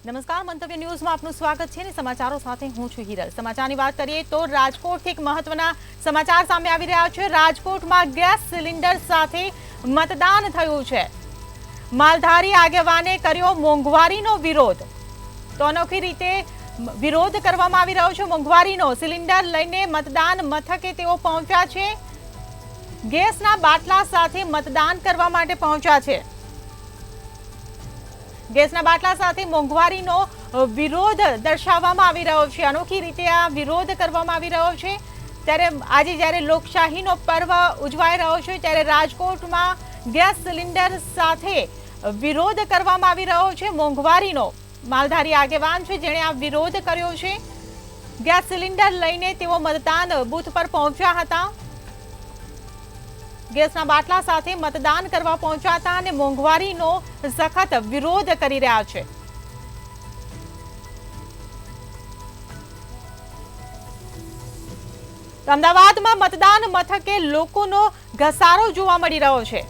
નમસ્કાર, મંતવ્ય ન્યૂઝમાં આપનું સ્વાગત છે ને સમાચારો સાથે હું છું હિરલ। સમાચારની વાત કરીએ તો રાજકોટથી એક મહત્વના સમાચાર સામે આવી રહ્યા છે। રાજકોટમાં ગેસ સિલિન્ડર સાથે મતદાન થયું છે। માલધારી આગેવાને કર્યો મોંઘવારીનો વિરોધ। તો અનોખી રીતે વિરોધ કરવામાં આવી રહ્યો છે મોંઘવારીનો। સિલિન્ડર લઈને મતદાન મથકે તેઓ પહોંચ્યા છે। ગેસના બાટલા સાથે મતદાન કરવા માટે પહોંચ્યા છે। ગેસના બાટલા સાથે મોંઘવારીનો વિરોધ દર્શાવવામાં આવી રહ્યો છે। અનોખી રીતે આ વિરોધ કરવામાં આવી રહ્યો છે। ત્યારે આજે જ્યારે લોકશાહીનો પર્વ ઉજવાઈ રહ્યો છે ત્યારે રાજકોટમાં ગેસ સિલિન્ડર સાથે વિરોધ કરવામાં આવી રહ્યો છે મોંઘવારીનો। માલધારી આગેવાન છે જેણે આ વિરોધ કર્યો છે। ગેસ સિલિન્ડર લઈને તેઓ મતદાન બૂથ પર પહોંચ્યા હતા। ગેસના બાટલા સાથે મતદાન કરવા પહોંચ્યા હતા અને મોંઘવારીનો સખત વિરોધ કરી રહ્યા છે। અમદાવાદમાં મતદાન મથકે લોકોનો ઘસારો જોવા મળી રહ્યો છે।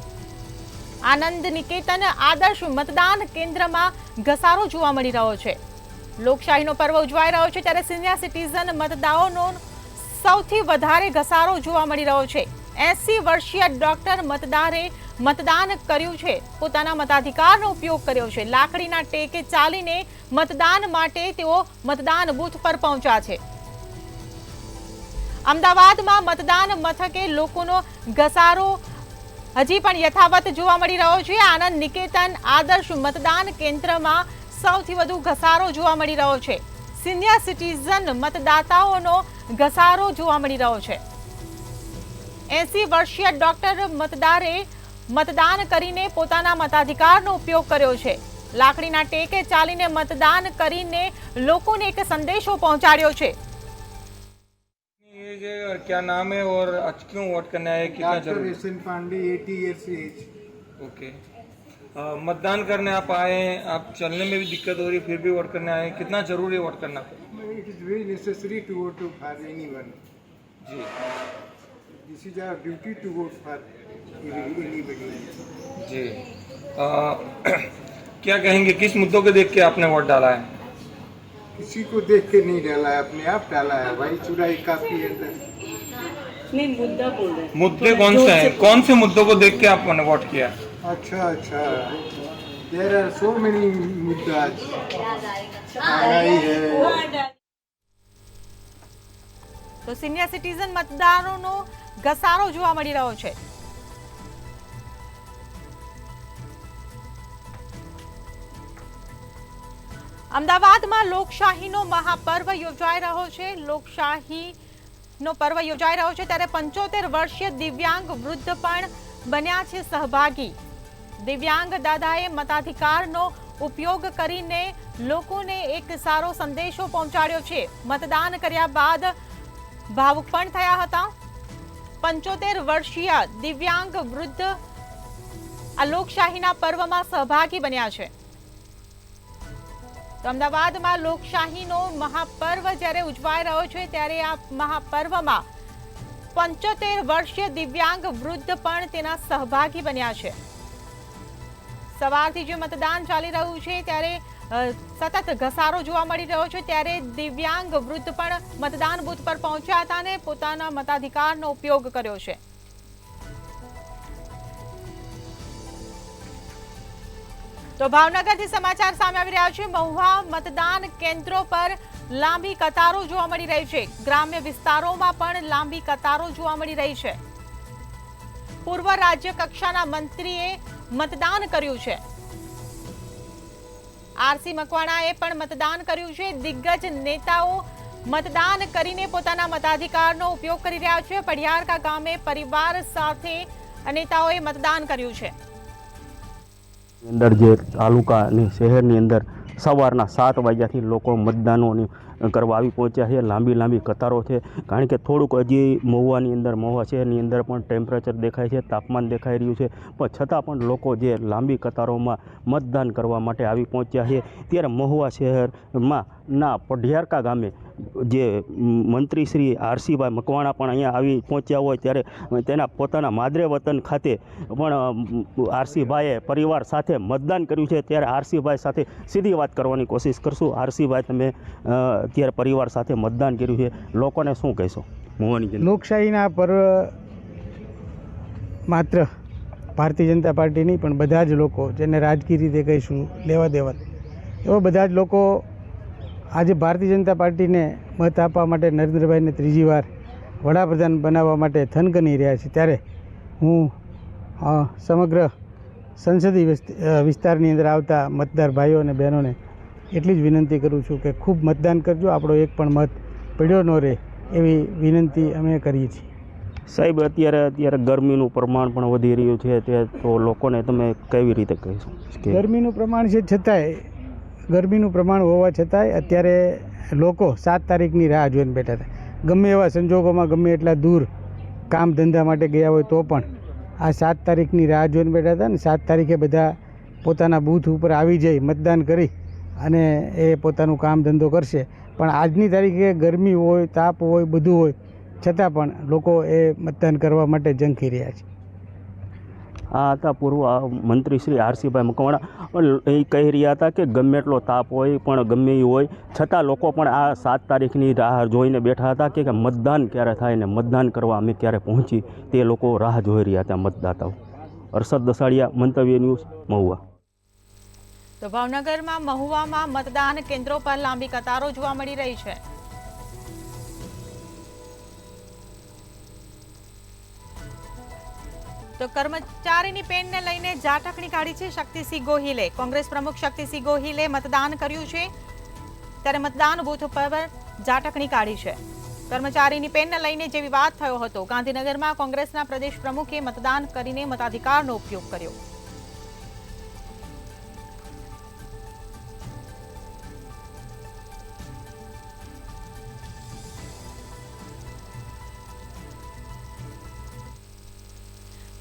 આનંદ નિકેતન આદર્શ મતદાન કેન્દ્રમાં ઘસારો જોવા મળી રહ્યો છે। લોકશાહીનો પર્વ ઉજવાઈ રહ્યો છે ત્યારે સિનિયર સિટીઝન મતદારોનો સૌથી વધારે ઘસારો જોવા મળી રહ્યો છે। 80 વર્ષીય ડોક્ટર મતદારે મતદાન કર્યું છે। પોતાના મતાધિકારનો ઉપયોગ કર્યો છે। લાકડીના ટેકે ચાલીને મતદાન માટે તેઓ મતદાન બૂથ પર પહોંચ્યા છે। અમદાવાદમાં મતદાન મથકે લોકોનો ઘસારો હજી પણ યથાવત જોવા મળી રહ્યો છે। આનંદ નિકેતન આદર્શ મતદાન કેન્દ્રમાં સૌથી વધુ ઘસારો જોવા મળી રહ્યો છે। સિનિયર સિટીઝન મતદાતાઓનો ઘસારો જોવા મળી રહ્યો છે। 80 વર્ષીય ડોક્ટર મતદારે મતદાન કરીને પોતાના મતાધિકારનો ઉપયોગ કર્યો છે। લાકડીના ટેકે ચાલીને મતદાન કરીને લોકોને એક સંદેશો પહોંચાડ્યો છે। ये क्या नाम है और आज क्यों वोट करने आए? कितना जरूरी? S Pandey 80 years age. Okay, मतदान करने आप आए, आप चलने में भी दिक्कत हो रही है, फिर भी वोट करने आए, कितना जरूरी है वोट करना? It is very necessary to vote for anyone. जी, this is our duty to vote for anybody. जी। क्या कहेंगे, किस मुद्दों को देख के आपने वोट डाला है? किसी को देख के नहीं डाला है, अपने आप डाला है भाई। चुराई काफी अंदर नहीं, मुद्दा बोल रहे हैं। मुद्दे कौन से हैं? कौन से मुद्दों को देख के आपने वोट किया? अच्छा अच्छा, देयर आर सो मेनी मुद्दा। महंगाई है। તો સિનિયર સિટીઝન મતદારોનો ઘસારો જોવા મળી રહ્યો છે। અમદાવાદમાં લોકશાહીનો મહાપર્વ યોજાઈ રહ્યો છે। લોકશાહીનો પર્વ યોજાઈ રહ્યો છે ત્યારે 75 વર્ષીય દિવ્યાંગ વૃદ્ધ પણ બન્યા છે સહભાગી। દિવ્યાંગ દાદાએ મતાધિકારનો ઉપયોગ કરીને લોકોને એક સારો સંદેશો પહોંચાડ્યો છે। મતદાન કર્યા બાદ ભાવુક પણ થયા હતા। 75 વર્ષીય દિવ્યાંગ વૃદ્ધ આ લોકશાહીના પર્વમાં સહભાગી બન્યા છે। તો અમદાવાદમાં લોકશાહીનો મહાપર્વ જ્યારે ઉજવાઈ રહ્યો છે ત્યારે આ મહાપર્વમાં 75 વર્ષીય દિવ્યાંગ વૃદ્ધ પણ તેના સહભાગી બન્યા છે। સવારથી જે મતદાન ચાલી રહ્યું છે ત્યારે સતત ઘસારો જોવા મળી રહ્યો છે ત્યારે દિવ્યાંગ વૃદ્ધ પણ મતદાન બૂથ પર પહોંચ્યા હતા અને પોતાના મતાધિકારનો ઉપયોગ કર્યો છે। તો ભાવનગરથી સમાચાર સામે આવી રહ્યા છે। મહુવા મતદાન કેન્દ્રો પર લાંબી કતારો જોવા મળી રહી છે। ગ્રામ્ય વિસ્તારોમાં પણ લાંબી કતારો જોવા મળી રહી છે। પૂર્વ રાજ્ય કક્ષાના મંત્રીએ મતદાન કર્યું છે। આરસી મકવાણાએ પણ મતદાન કર્યું છે। દિગ્ગજ નેતાઓ મતદાન કરીને પોતાના મતાધિકારનો ઉપયોગ કરી રહ્યા છે। પડિયારકા ગામે પરિવાર સાથે નેતાઓએ મતદાન કર્યું છે। અંદર જે તાલુકા અને શહેરની અંદર સવારના 7 વાગ્યાથી લોકો મતદાનોની કરવા આવી પહોંચ્યા છે. લાંબી લાંબી કતારો છે, કારણ કે થોડુંક હજી મહુવાની અંદર, મહુવા શહેરની અંદર પણ ટેમ્પરેચર દેખાય છે, તાપમાન દેખાઈ રહ્યું છે, પણ છતાં પણ લોકો જે લાંબી કતારોમાં મતદાન કરવા માટે આવી પહોંચ્યા છે. ત્યારે મહુવા શહેરમાં ના પઢિયારકા ગામે જે મંત્રી શ્રી આરસીભાઈ મકવાણા પણ અહીંયા આવી પહોંચ્યા હોય ત્યારે તેના પોતાના માદરે વતન ખાતે પણ આરસીભાઈએ પરિવાર સાથે મતદાન કર્યું છે. ત્યારે આરસીભાઈ સાથે સીધી વાત કરવાની કોશિશ કરશું. આરસીભાઈ, તમે અત્યારે પરિવાર સાથે મતદાન કર્યું છે, લોકોને શું કહેશો? લોકશાહીના પર્વ માત્ર ભારતીય જનતા પાર્ટી નહીં પણ બધા જ લોકો, જેને રાજકીય રીતે કહીશું લેવા દેવા, એવા બધા જ લોકો આજે ભારતીય જનતા પાર્ટીને મત આપવા માટે નરેન્દ્રભાઈને ત્રીજી વાર વડાપ્રધાન બનાવવા માટે થનગની રહ્યા છે. ત્યારે હું સમગ્ર સંસદીય વિસ્તારની અંદર આવતા મતદાર ભાઈઓ અને બહેનોને એટલી જ વિનંતી કરું છું કે ખૂબ મતદાન કરજો, આપણો એક પણ મત પડ્યો ન રહે એવી વિનંતી અમે કરીએ છીએ. સાહેબ, અત્યારે ગરમીનું પ્રમાણ પણ વધી રહ્યું છે, તે તો લોકોને તમે કેવી રીતે કહીશો? ગરમીનું પ્રમાણ છે, છતાંય ગરમીનું પ્રમાણ હોવા છતાંય અત્યારે લોકો 7 તારીખની રાહ જોઈને બેઠા હતા. ગમે એવા સંજોગોમાં, ગમે એટલા દૂર કામ ધંધા માટે ગયા હોય તો પણ આ 7 તારીખની રાહ જોઈને બેઠા હતા. અને 7 તારીખે બધા પોતાના બૂથ ઉપર આવી જઈ મતદાન કરી અને એ પોતાનું કામ ધંધો કરશે. પણ આજની તારીખે ગરમી હોય, તાપ હોય, બધું હોય, છતાં પણ લોકો એ મતદાન કરવા માટે ઝંખી રહ્યા છે. આ હતા પૂર્વ મંત્રી શ્રી આરસીભાઈ મકવાણા. એ કહી રહ્યા હતા કે ગમે એટલો તાપ હોય, પણ ગમે એ હોય છતાં લોકો પણ આ 7 તારીખની રાહ જોઈને બેઠા હતા કે મતદાન ક્યારે થાય ને મતદાન કરવા અમે ક્યારે પહોંચી, તે લોકો રાહ જોઈ રહ્યા હતા મતદાતાઓ. અરશદ દસાડિયા, મંતવ્ય ન્યૂઝ, મહુવા. તો ભાવનગરમાં મહુવામાં મતદાન કેન્દ્રો પર લાંબી કતારો જોવા મળી રહી છે. તો કર્મચારીની પેનને લઈને ઝાટકણી કાઢી છે શક્તિસિંહ ગોહિલે. કોંગ્રેસ પ્રમુખ શક્તિસિંહ ગોહિલે મતદાન કર્યું છે, ત્યારે મતદાન બૂથ પર ઝાટકણી કાઢી છે. કર્મચારીની પેનને લઈને જે વિવાદ થયો હતો, ગાંધીનગરમાં કોંગ્રેસના પ્રદેશ પ્રમુખે મતદાન કરીને મતાધિકારનો ઉપયોગ કર્યો.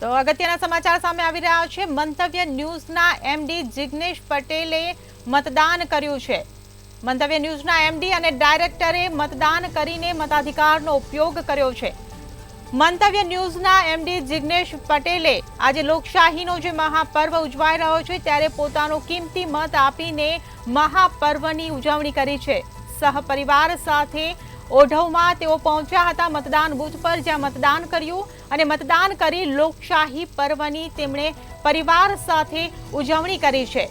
તો અગત્યના સમાચાર સામે આવી રહ્યા છે. મંતવ્ય ન્યૂઝના એમડી જિગ્નેશ પટેલે મતદાન કર્યું છે. મંતવ્ય ન્યૂઝના એમડી અને ડાયરેક્ટરે મતદાન કરીને મતાધિકારનો ઉપયોગ કર્યો છે. મંતવ્ય ન્યૂઝના એમડી જિગ્નેશ પટેલે આજે લોકશાહીનો જે મહાપર્વ ઉજવાઈ રહ્યો છે ત્યારે પોતાનો કિંમતી મત આપીને મહાપર્વની ઉજવણી કરી છે. સહપરિવાર સાથે ઓઢવમાં તેઓ પહોંચ્યા હતા મતદાન બૂથ પર, જ્યાં મતદાન કર્યું અને મતદાન કરી લોકશાહી પર્વની તેમણે પરિવાર સાથે ઉજવણી કરી છે.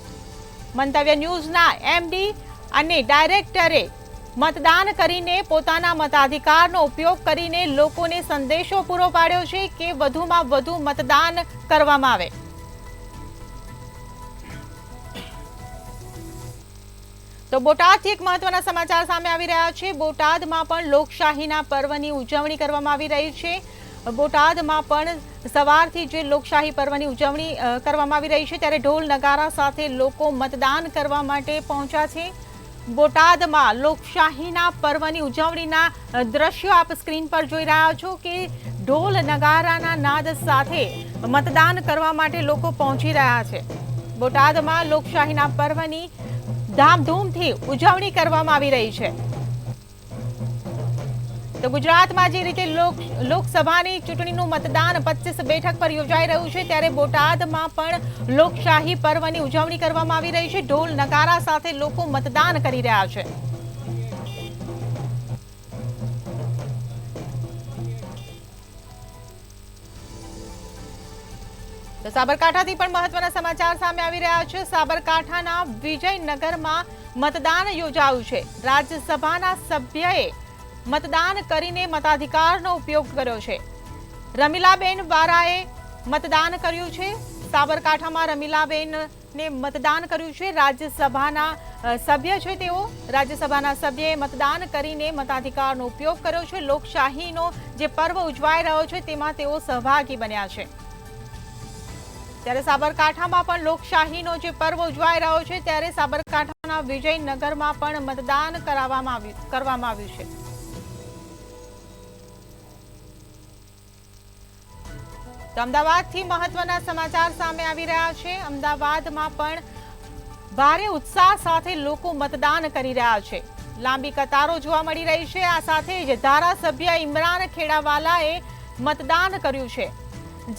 મંતવ્ય ન્યૂઝના એમડી અને ડાયરેક્ટરે મતદાન કરીને પોતાના મતાધિકારનો ઉપયોગ કરીને લોકોને સંદેશો પૂરો પાડ્યો છે કે વધુમાં વધુ મતદાન કરવામાં આવે. તો બોટાદથી એક મહત્વના સમાચાર સામે આવી રહ્યા છે. બોટાદમાં પણ લોકશાહીના પર્વની ઉજવણી કરવામાં આવી રહી છે. બોટાદમાં પણ સવારથી જે લોકશાહી પર્વની ઉજવણી કરવામાં આવી રહી છે, ત્યારે ઢોલ નગારા સાથે લોકો મતદાન કરવા માટે પહોંચ્યા છે. બોટાદમાં લોકશાહીના પર્વની ઉજવણીના દ્રશ્યો આપ સ્ક્રીન પર જોઈ રહ્યા છો કે ઢોલ નગારાના નાદ સાથે મતદાન કરવા માટે લોકો પહોંચી રહ્યા છે. બોટાદમાં લોકશાહીના પર્વની ધામધૂમથી ઉજવણી કરવામાં આવી રહી છે. તો ગુજરાતમાં જે રીતે લોકસભાની ચૂંટણીનું મતદાન 25 બેઠક પર યોજાઈ રહ્યું છે, ત્યારે બોટાદમાં પણ લોકશાહી પર્વની ઉજવણી કરવામાં આવી રહી છે. ઢોલ નગારા સાથે લોકો મતદાન કરી રહ્યા છે. તો સાબરકાંઠાથી પણ મહત્વના સમાચાર સામે આવી રહ્યા છે. સાબરકાંઠાના વિજયનગરમાં મતદાન યોજાયું છે. રાજ્યસભાના સભ્યએ મતદાન કરીને મતાધિકારનો ઉપયોગ કર્યો છે. રમીલાબેન વારાએ મતદાન કર્યું છે. સાબરકાંઠામાં રમીલાબેનને મતદાન કર્યું છે. રાજ્યસભાના સભ્ય છે તેઓ. રાજ્યસભાના સભ્યએ મતદાન કરીને મતાધિકારનો ઉપયોગ કર્યો છે. લોકશાહીનો જે પર્વ ઉજવાઈ રહ્યો છે તેમાં તેઓ સહભાગી બન્યા છે. ત્યારે સાબરકાંઠામાં પણ લોકશાહીનો જે પર્વ ઉજવાઈ રહ્યો છે, ત્યારે સાબરકાંઠાના વિજયનગરમાં પણ મતદાન કરવામાં આવ્યું છે. તો અમદાવાદથી મહત્વના સમાચાર સામે આવી રહ્યા છે. અમદાવાદમાં પણ ભારે ઉત્સાહ સાથે લોકો મતદાન કરી રહ્યા છે. લાંબી કતારો જોવા મળી રહી છે. આ સાથે જ ધારાસભ્ય ઇમરાન ખેડાવાલાએ મતદાન કર્યું છે.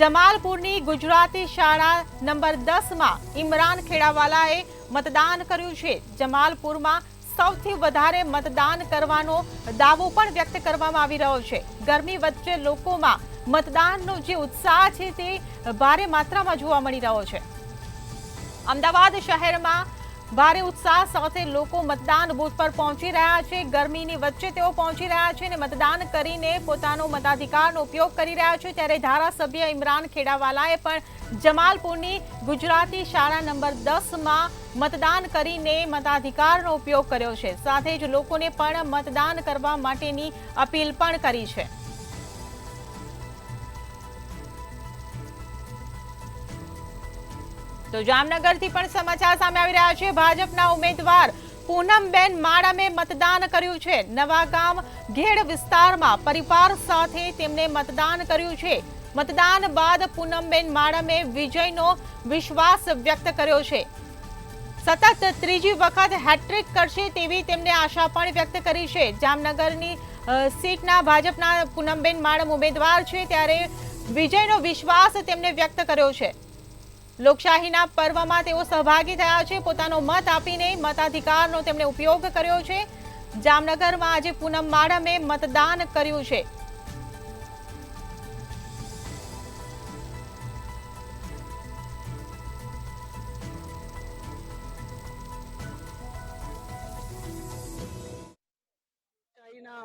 જમાલપુરની ગુજરાતી શાળા નંબર 10માં ઇમરાન ખેડાવાલાએ મતદાન કર્યું છે. જમાલપુરમાં સૌથી વધારે મતદાન કરવાનો દાવો પણ વ્યક્ત કરવામાં આવી રહ્યો છે. ગરમી વચ્ચે લોકોમાં મતદાનનો જે ઉત્સાહ છે તે ભારે માત્રામાં જોવા મળી રહ્યો છે. અમદાવાદ શહેરમાં ભારે ઉત્સાહ સાથે લોકો મતદાન બૂથ પર પહોંચી રહ્યા છે. ગરમીની વચ્ચે તેઓ પહોંચી રહ્યા છે અને મતદાન કરીને પોતાનો મતાધિકારનો ઉપયોગ કરી રહ્યા છે. ત્યારે ધારાસભ્ય ઇમરાન ખેડાવાલાએ પણ જમાલપુરની ગુજરાતી શાળા નંબર 10માં મતદાન કરીને મતાધિકારનો ઉપયોગ કર્યો છે. સાથે જ લોકોને પણ મતદાન કરવા માટેની અપીલ પણ કરી છે. તો જામનગરથી પણ સમાચાર સામે આવી રહ્યા છે. ભાજપના ઉમેદવાર પૂનમબેન માડમે મતદાન કર્યું છે. નવાગામ ઘેડ વિસ્તારમાં પરિવાર સાથે તેમણે મતદાન કર્યું છે. મતદાન બાદ પૂનમબેન માડમે વિજયનો વિશ્વાસ વ્યક્ત કર્યો છે. સતત ત્રીજી વખત હેટ્રિક કરશે તેવી તેમણે આશા પણ વ્યક્ત કરી છે. જામનગરની સીટના ભાજપના પૂનમબેન માડમ ઉમેદવાર છે ત્યારે વિજયનો વિશ્વાસ તેમણે વ્યક્ત કર્યો છે. લોકશાહીના પર્વમાં તેઓ સહભાગી થયા છે. પોતાનો મત આપીને મતાધિકારનો તેમણે ઉપયોગ કર્યો છે. જામનગરમાં આજે પૂનમ માડમે મતદાન કર્યું છે.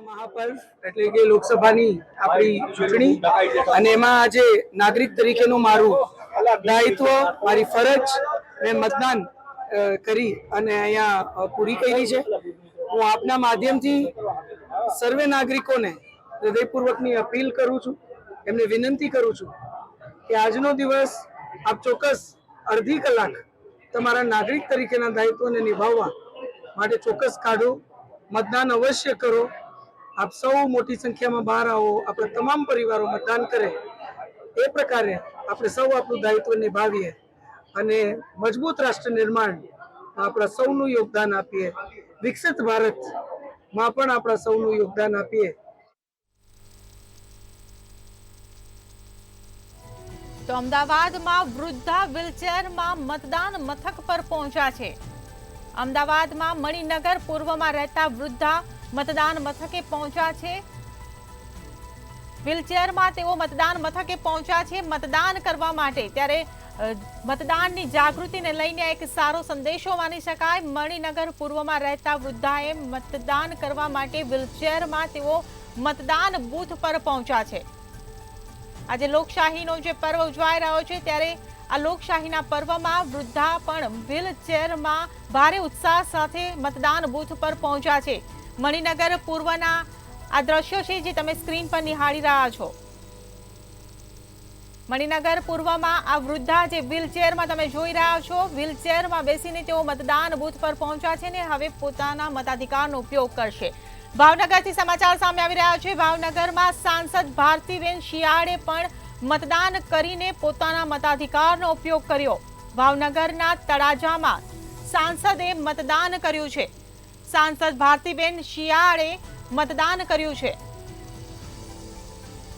મહાપર્વ એટલે કે લોકસભાની આપણી ચૂંટણી અને એમાં આજે નાગરિક તરીકેનું મારું દાયિત્વ, મારી ફરજ મેં મતદાન કરી અને અહીંયા પૂરી કરી છે. હું આપના માધ્યમથી સર્વે નાગરિકોને હૃદયપૂર્વકની અપીલ કરું છું, એમને વિનંતી કરું છું કે આજનો દિવસ આપ ચોક્કસ અડધી કલાક તમારા નાગરિક તરીકેના દાયિત્વને નિભાવવા માટે ચોક્કસ કાઢો. મતદાન અવશ્ય કરો. આપ સૌ મોટી સંખ્યામાં બહાર આવો. આપણા તમામ પરિવારો મતદાન કરે એ પ્રકારે આપણે સૌ આપણું દાયિત્વ નિભાવીએ અને મજબૂત રાષ્ટ્ર નિર્માણ આપણા સૌનું યોગદાન આપીએ. વિકસિત ભારતમાં પણ આપણા સૌનું યોગદાન આપીએ. તો અમદાવાદમાં વૃદ્ધા વ્હીલચેરમાં મતદાન મથક પર પહોંચ્યા છે. અમદાવાદમાં મણિનગર પૂર્વમાં રહેતા વૃદ્ધા મતદાન મથકે પહોંચ્યા છે. વ્હીલચેરમાં તેઓ મતદાન મથકે પહોંચ્યા છે મતદાન કરવા માટે. ત્યારે મતદાનની જાગૃતિને લઈને એક સારો સંદેશો માની શકાય. મણિનગર પૂર્વમાં રહેતા વૃદ્ધાએ મતદાન કરવા માટે વ્હીલચેરમાં તેઓ મતદાન બૂથ પર પહોંચ્યા છે. આજે લોકશાહીનો જે પર્વ ઉજવાઈ રહ્યો છે ત્યારે આ લોકશાહીના પર્વમાં વૃદ્ધા પણ વ્હીલચેરમાં ભારે ઉત્સાહ સાથે મતદાન બૂથ પર પહોંચ્યા છે. મણિનગર પૂર્વના આ દ્રશ્યો છે જે તમે સ્ક્રીન પર નિહાળી રહ્યા છો. મણિનગર પૂર્વમાં આ વૃદ્ધા જે વ્હીલચેરમાં તમે જોઈ રહ્યા છો, વ્હીલચેરમાં બેસીને તેઓ મતદાન બૂથ પર પહોંચ્યા છે ને હવે પોતાના મતાધિકારનો ઉપયોગ કરશે. ભાવનગરથી સમાચાર સામે આવી રહ્યા છે. ભાવનગરમાં સાંસદ ભારતીબેન શિયાળે પણ મતદાન કરીને પોતાના મતાધિકારનો ઉપયોગ કર્યો. ભાવનગરના તળાજામાં સાંસદે મતદાન કર્યું છે. સાંસદ ભારતીબેન શિયાળે મતદાન કર્યું છે.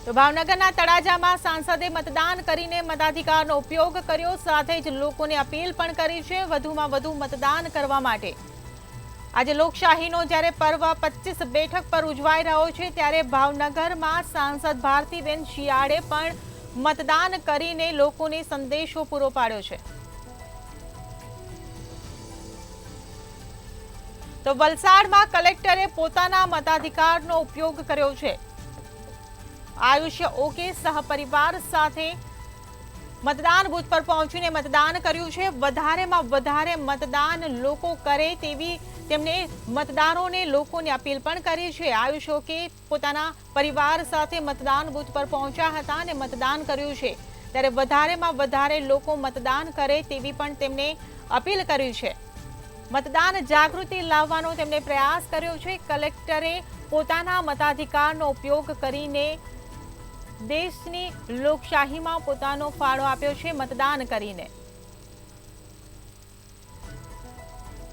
તો ભાવનગરના તળાજામાં સાંસદે મતદાન કરીને મતાધિકારનો ઉપયોગ કર્યો. સાથે જ લોકોને અપીલ પણ કરી છે વધુમાં વધુ મતદાન કરવા માટે. આજે લોકશાહીનો જ્યારે પર્વ 25 બેઠક પર ઉજવાઈ રહ્યો છે ત્યારે ભાવનગરમાં સાંસદ ભારતીબેન શિયાળે પણ મતદાન કરીને લોકોને સંદેશો પૂરો પાડ્યો છે. તો વલસાડમાં કલેક્ટરે પોતાના મતાધિકારનો ઉપયોગ કર્યો છે. આયુષ્ય ઓકે સહપરિવાર સાથે મતદાન બૂથ પર પહોંચીને મતદાન કર્યું છે. વધારેમાં વધારે મતદાન લોકો કરે તેવી તેમણે મતદારોને લોકોને અપીલ પણ કરી છે. આયુષ ઓકે પોતાના પરિવાર સાથે મતદાન બૂથ પર પહોંચ્યા હતા અને મતદાન કર્યું છે. ત્યારે વધારેમાં વધારે લોકો મતદાન કરે તેવી પણ તેમણે અપીલ કરી છે. મતદાન જાગૃતિ લાવવાનો તેમણે પ્રયાસ કર્યો છે। કલેક્ટરે પોતાના મતાધિકારનો ઉપયોગ કરીને દેશની લોકશાહીમાં પોતાનો ફાળો આપ્યો છે મતદાન કરીને।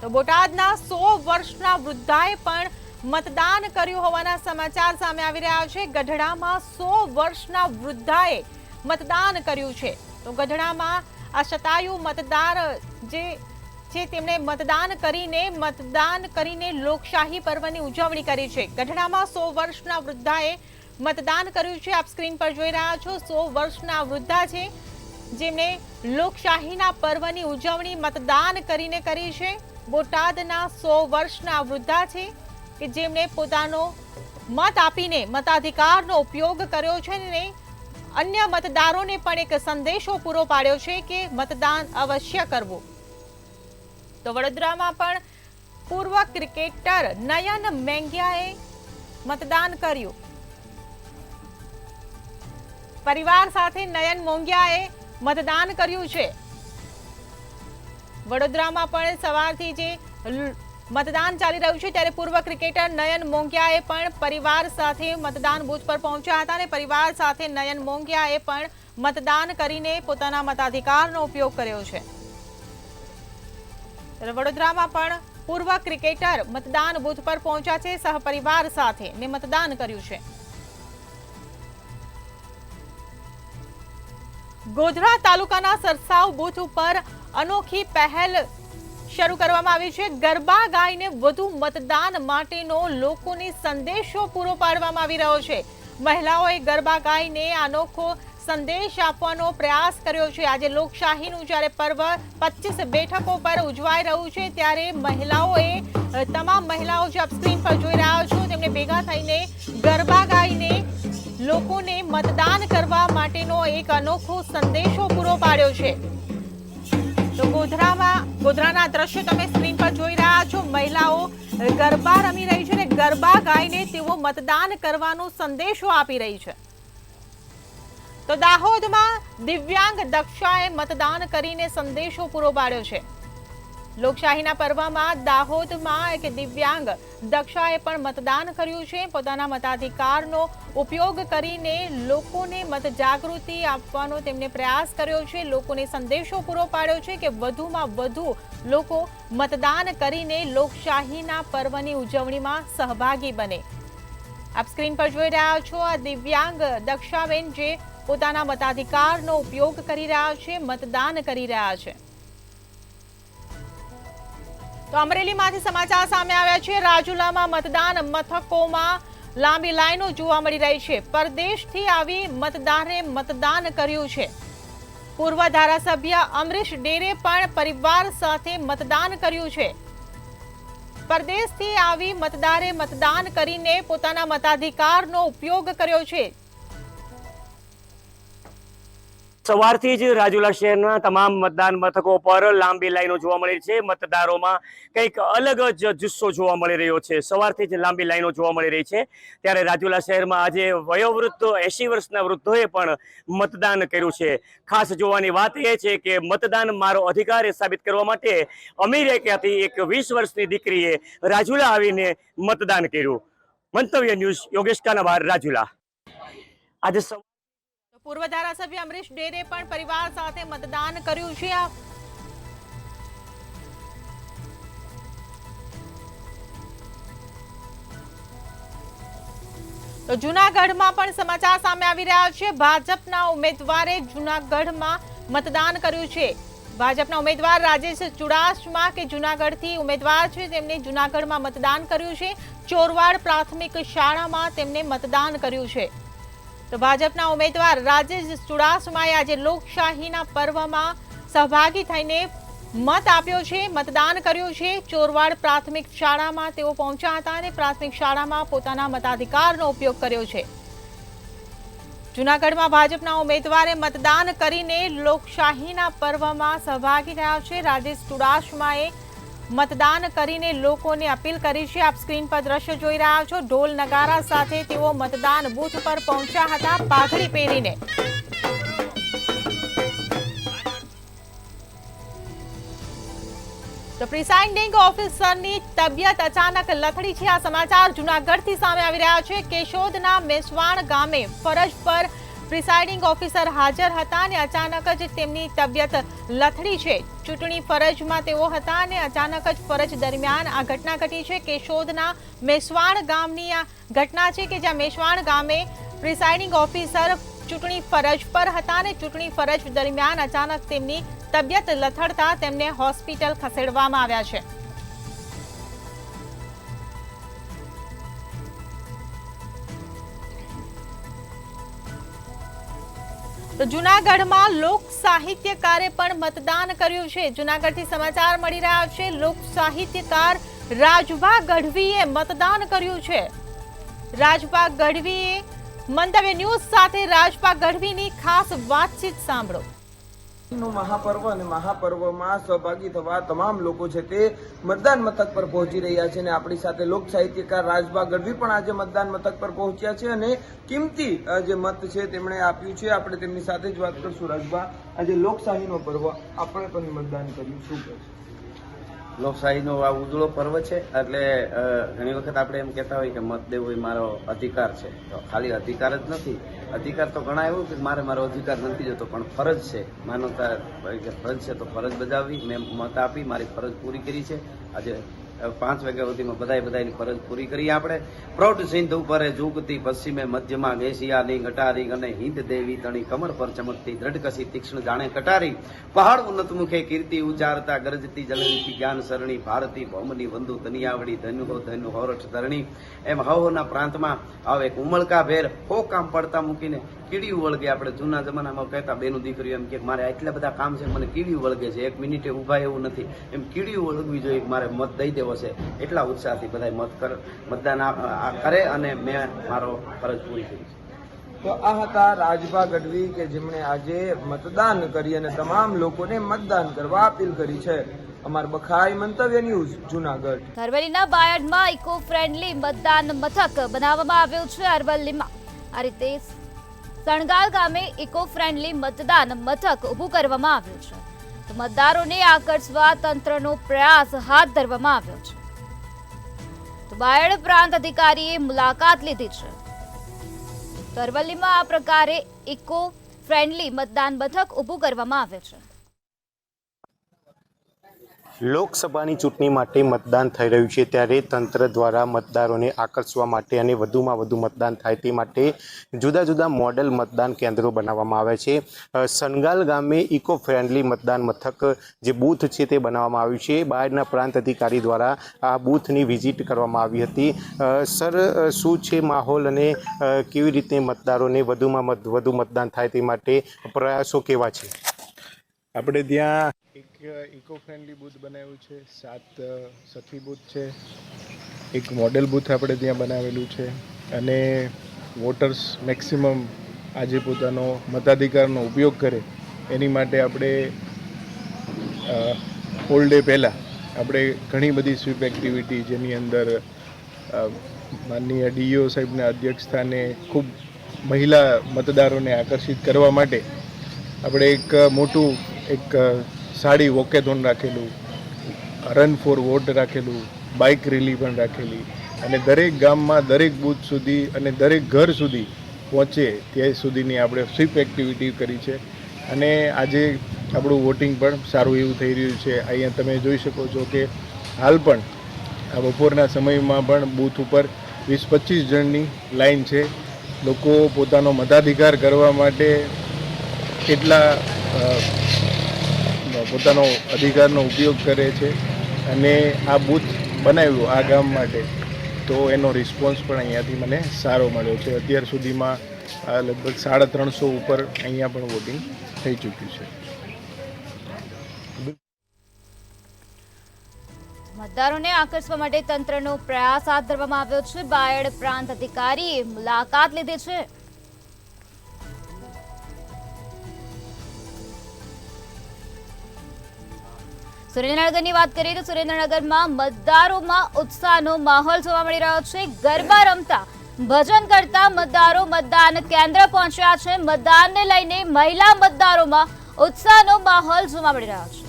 તો બોટાદના 100 વર્ષના વૃદ્ધાએ પણ મતદાન કર્યું હોવાના સમાચાર સામે આવી રહ્યા છે। ગઢડામાં 100 વર્ષના વૃદ્ધાએ મતદાન કર્યું છે। તો ગઢડામાં આ શતાયુ મતદાર જે છે તેમણે મતદાન કરીને લોકશાહી પર્વની ઉજવણી કરી છે। ગઢડામાં 100 વર્ષના વૃદ્ધાએ મતદાન કર્યું છે। આપ સ્ક્રીન પર જોઈ રહ્યા છો 100 વર્ષના વૃદ્ધા છે જેમણે લોકશાહીના પર્વની ઉજવણી મતદાન કરીને કરી છે। બોટાદના 100 વર્ષના વૃદ્ધા છે કે જેમણે પોતાનો મત આપીને મતાધિકારનો ઉપયોગ કર્યો છે અને અન્ય મતદારોને પણ એક સંદેશો પૂરો પાડ્યો છે કે મતદાન અવશ્ય કરવું। તો વડોદરામાં પણ પૂર્વ ક્રિકેટર નયન મેંગિયાએ મતદાન કર્યું। પરિવાર સાથે નયન મોંગિયાએ મતદાન કર્યું છે। વડોદરામાં પણ સવારથી જે મતદાન ચાલી રહ્યું છે ત્યારે પૂર્વ ક્રિકેટર નયન મોંગિયાએ પણ પરિવાર સાથે મતદાન બૂથ પર પહોંચ્યા હતા અને પરિવાર સાથે નયન મોંગિયાએ પણ મતદાન કરીને પોતાના મતાધિકારનો ઉપયોગ કર્યો છે। વડોદરામાં પણ પૂર્વ ક્રિકેટર મતદાન બૂથ પર પહોંચ્યા છે સહપરિવાર સાથે ને મતદાન કર્યું છે। ગોધરા તાલુકાના સરસાવ બૂથ ઉપર અનોખી પહેલ શરૂ કરવામાં આવી છે। ગરબા ગાઈને વધુ મતદાન માટેનો લોકોને સંદેશો પૂરો પાડવામાં આવી રહ્યો છે। મહિલાઓએ ગરબા ગાઈને અનોખો સંદેશ આપવાનો પ્રયાસ કર્યો છે। આજે લોકશાહીનું જ્યારે પર્વ 25 બેઠકો પર ઉજવાઈ રહ્યું છે ત્યારે મહિલાઓએ તમામ મહિલાઓ જે આપ સ્ક્રીન પર જોઈ રહ્યા છો તેમને ભેગા થઈને ગરબા ગાઈને લોકોને મતદાન કરવા માટેનો એક અનોખો સંદેશો પૂરો પાડ્યો છે। તો ગોધરાના દ્રશ્યો તમે સ્ક્રીન પર જોઈ રહ્યા છો। મહિલાઓ ગરબા રમી રહી છે અને ગરબા ગાઈને તેઓ મતદાન કરવાનો સંદેશો આપી રહી છે। તો દાહોદમાં દિવ્યાંગ દક્ષાએ મતદાન કરીને સંદેશો પૂરો પાડ્યો છે। લોકશાહીના પર્વમાં દાહોદમાં એક દિવ્યાંગ દક્ષાએ પણ મતદાન કર્યું છે। પોતાના મતાધિકારનો ઉપયોગ કરીને લોકોને મત જાગૃતિ આપવાનો તેમણે પ્રયાસ કર્યો છે। લોકોને સંદેશો પૂરો પાડ્યો છે કે વધુમાં વધુ લોકો મતદાન કરીને લોકશાહીના પર્વની ઉજવણીમાં સહભાગી બને। આપ સ્ક્રીન પર જોઈ રહ્યા છો આ દિવ્યાંગ દક્ષાબેન જે પોતાના મતાધિકારનો ઉપયોગ કરી રહ્યા છે, મતદાન કરી રહ્યા છે। તો અમરેલીમાંથી સમાચાર સામે આવ્યા છે। રાજુલામાં મતદાન મથકોમાં લાંબી લાઈનો જોવા મળી રહી છે। પરદેશથી આવી મતદારે મતદાન કર્યું છે। પૂર્વ ધારાસભ્ય અમરીશ ડેરે પણ પરિવાર સાથે મતદાન કર્યું છે। પરદેશથી આવી મતદારે મતદાન કરીને પોતાના મતાધિકારનો ઉપયોગ કર્યો છે। સવારથી જ રાજુલા શહેરના તમામ મતદાન મથકો પર લાંબી લાઈનો જોવા મળી છે। મતદારોમાં કંઈક અલગ જ જુસ્સો જોવા મળી રહ્યો છે। સવારથી જ લાંબી લાઈનો જોવા મળી રહી છે ત્યારે રાજુલા શહેરમાં આજે વયોવૃદ્ધ 80 વર્ષના વૃદ્ધોએ પણ મતદાન કર્યું છે। ખાસ જોવાની વાત એ છે કે મતદાન મારો અધિકાર સાબિત કરવા માટે અમેરિકાથી એક 20 વર્ષની દીકરીએ રાજુલા આવીને મતદાન કર્યું। મંતવ્ય ન્યૂઝ યોગેશ કાનાવાર રાજુલા। આજે પૂર્વ ધારાસભ્ય અમરીશ ડેરે પણ પરિવાર સાથે મતદાન કર્યું છે। તો જૂનાગઢમાં પણ સમાચાર સામે આવી રહ્યા છે। ભાજપના ઉમેદવારે જૂનાગઢમાં મતદાન કર્યું છે। ભાજપના ઉમેદવાર રાજેશ ચુડાસમા કે જૂનાગઢથી ઉમેદવાર છે તેમણે જૂનાગઢમાં મતદાન કર્યું છે। ચોરવાડ પ્રાથમિક શાળામાં તેમણે મતદાન કર્યું છે। તો ભાજપના ઉમેદવાર રાજેશ ચુડાસમાએ આજે લોકશાહીના પર્વમાં સહભાગી થઈને મત આપ્યો છે, મતદાન કર્યું છે। ચોરવાડ પ્રાથમિક શાળામાં તેઓ પહોંચ્યા હતા અને પ્રાથમિક શાળામાં પોતાના મતાધિકારનો ઉપયોગ કર્યો છે। જૂનાગઢમાં ભાજપના ઉમેદવારે મતદાન કરીને લોકશાહીના પર્વમાં સહભાગી થયા છે। રાજેશ ચુડાસમાએ મતદાન કરીને લોકોને અપીલ કરી છે। આપ સ્ક્રીન પર દ્રશ્ય જોઈ રહ્યા છો। ઢોલ નગારા સાથે તેઓ મતદાન બૂથ પર પહોંચ્યા હતા પાઘડી પહેરીને। તો તો પ્રિસાઇડિંગ ઓફિસરની તબિયત અચાનક લથડી છે. આ સમાચાર જૂનાગઢથી સામે આવી રહ્યા છે. કેશોદના મેસવાણ ગામે ફરજ પર પ્રિસાઇડિંગ ઓફિસર હાજર હતા અને અચાનક જ તેમની તબિયત લથડી છે. ચૂંટણી ફરજમાં તેઓ હતા અને અચાનક જ ફરજ દરમિયાન આ ઘટના ઘટી છે. કેશોદના મેસવાણ ગામની આ ઘટના છે કે જ્યાં મેસવાણ ગામે પ્રિસાઇડિંગ ઓફિસર ચૂંટણી ફરજ પર હતા અને ચૂંટણી ફરજ દરમિયાન અચાનક તેમની તબિયત લથડતા તેમને હોસ્પિટલ ખસેડવામાં આવ્યા છે. તો જૂનાગઢમાં લોક સાહિત્યકારે પણ મતદાન કર્યું છે. જૂનાગઢથી સમાચાર મળી રહ્યા છે. લોક સાહિત્યકાર રાજભા ગઢવીએ મતદાન કર્યું છે. રાજભા ગઢવીએ મંતવ્ય ન્યૂઝ સાથે રાજભા ગઢવીની ખાસ વાતચીત સાંભળો. મહાપર્વ અને મહાપર્વમાં સહભાગી થવા તમામ લોકો છે તે મતદાન મથક પર પહોંચી રહ્યા છે અને આપણી સાથે લોક સાહિત્યકાર રાજભા ગઢવી પણ આજે મતદાન મથક પર પહોંચ્યા છે અને કિંમતી જે મત છે તેમણે આપ્યું છે. આપણે તેમની સાથે જ વાત કરશું. રાજભા, આજે લોકશાહીનો પર્વ, આપણે પણ મતદાન કર્યું, શું કહેશો? લોકશાહીનો આ ઉજળો પર્વ છે એટલે ઘણી વખત આપણે એમ કહેતા હોય કે મત દેવો એ મારો અધિકાર છે. તો ખાલી અધિકાર જ નથી, અધિકાર તો ઘણા એવું કે મારો અધિકાર નથી જતો, પણ ફરજ છે. માનવતા ફરજ છે તો ફરજ બજાવવી. મેં મત આપી, મારી ફરજ પૂરી કરી છે. આજે 5 વાગ્યા સુધીમાં બધાની ફરજ પૂરી કરી. આપણે પ્રૌઢ સિંધ ઉપર ઝૂકતી પશ્ચિમે મધ્યમાં એશિયાની ગટારી અને હિન્દ દેવી તણી કમર પર ચમકતી દ્રઢકસી તીક્ષ્ણ જાણે કટારી પહાડ ઉન્નત મુખે કીર્તિ ઉચ્ચારતા ગરજતી જલનીથી જ્ઞાન સરણી ભારતી ભૌમની બંધુ તનિયાવડી ધન્યુ હોરઠ ધરણી એમ હવોના પ્રાંતમાં આવે એક ઉમળકા ભેર હો કામ પડતા મૂકીને કીડિયું વળગે. આપણે જૂના જમાનામાં કહેતા બેનું દીકરીઓ એમ કે મારે આટલા બધા કામ છે, મને કીડિયું વળગે છે, 1 મિનિટે ઊભા એવું નથી, એમ કીડિયું વળગવી જોઈએ, મારે મત દઈ દેવો છે. એટલા ઉત્સાહથી બધા મતદાન કરે અને મેં મારો ફરજ પૂરી કરી છે. તો આ હતા રાજભા ગઢવી કે જેમણે આજે મતદાન કરી અને તમામ લોકોને મતદાન કરવા અપીલ કરી છે. અમાર બખાઈ મંતવ્ય ન્યૂઝ, જૂનાગઢ. અરવલ્લીના બાયડમાં ઇકો ફ્રેન્ડલી મતદાન મથક બનાવવામાં આવ્યું છે. અરવલ્લીમાં આ રીતે સણગાલ ગામે ઇકો ફ્રેન્ડલી મતદાન મથક ઊભું કરવામાં આવ્યું છે. તો મતદારોને આકર્ષવા તંત્રનો પ્રયાસ હાથ ધરવામાં આવ્યો છે. તો બાયડ પ્રાંત અધિકારીએ મુલાકાત લીધી છે. તો અરવલ્લીમાં આ પ્રકારે ઇકો ફ્રેન્ડલી મતદાન મથક ઊભું કરવામાં આવે છે. લોકસભાની ચૂંટણી માટે મતદાન થઈ રહ્યું છે ત્યારે તંત્ર દ્વારા મતદારોને આકર્ષવા માટે અને વધુમાં વધુ મતદાન થાય તે માટે જુદા જુદા મોડેલ મતદાન કેન્દ્રો બનાવવામાં આવે છે. સનગાલ ગામે ઇકો ફ્રેન્ડલી મતદાન મથક જે બૂથ છે તે બનાવવામાં આવ્યું છે. બાયડના પ્રાંત અધિકારી દ્વારા આ બૂથની વિઝિટ કરવામાં આવી હતી. સર, શું છે માહોલ અને કેવી રીતે મતદારોને વધુમાં વધુ મતદાન થાય તે માટે પ્રયાસો કેવા છે? આપણે ત્યાં એક ઇકો ફ્રેન્ડલી બૂથ બનાવ્યું છે, 7 સખી બૂથ છે, એક મોડેલ બૂથ આપણે ત્યાં બનાવેલું છે અને વોટર્સ મેક્સિમમ આજે પોતાનો મતાધિકારનો ઉપયોગ કરે એની માટે આપણે હોલ ડે પહેલાં આપણે ઘણી બધી સ્વીપ એક્ટિવિટી જેની અંદર માનનીય ડીઈઓ સાહેબના અધ્યક્ષસ્થાને ખૂબ મહિલા મતદારોને આકર્ષિત કરવા માટે આપણે એક મોટું સાડી વોકેથોન રાખેલું, રન ફોર વોટ રાખેલું, બાઇક રેલી પણ રાખેલી અને દરેક ગામમાં દરેક બૂથ સુધી અને દરેક ઘર સુધી પહોંચે ત્યાં સુધીની આપણે સ્વીપ એક્ટિવિટી કરી છે. અને આજે આપણું વોટિંગ પણ સારું એવું થઈ રહ્યું છે. અહીંયા તમે જોઈ શકો છો કે હાલ પણ આ બપોરના સમયમાં પણ બૂથ ઉપર 20-25 જણની લાઈન છે. લોકો પોતાનો મતાધિકાર કરવા માટે કેટલા પોતાનો અધિકારનો ઉપયોગ કરે છે અને આ બૂથ બનાવ્યું આ ગામ માટે તો એનો રિસ્પોન્સ પણ અહીંયાથી મને સારો મળ્યો છે. અત્યાર સુધીમાં લગભગ 350 ઉપર અહીંયા પણ વોટિંગ થઈ ચૂક્યું છે. મતદારોને આકર્ષવા માટે તંત્રનો પ્રયાસ હાથ ધરવામાં આવ્યો છે. બાયડ પ્રાંત અધિકારીએ મુલાકાત લીધી છે. સુરેન્દ્રનગરની વાત કરીએ તો સુરેન્દ્રનગરમાં મતદારોમાં ઉત્સાહનો માહોલ જોવા મળી રહ્યો છે. ગરબા રમતા, ભજન કરતા મતદારો મતદાન કેન્દ્ર પહોંચ્યા છે. મતદાનને લઈને મહિલા મતદારોમાં ઉત્સાહનો માહોલ જોવા મળી રહ્યો છે.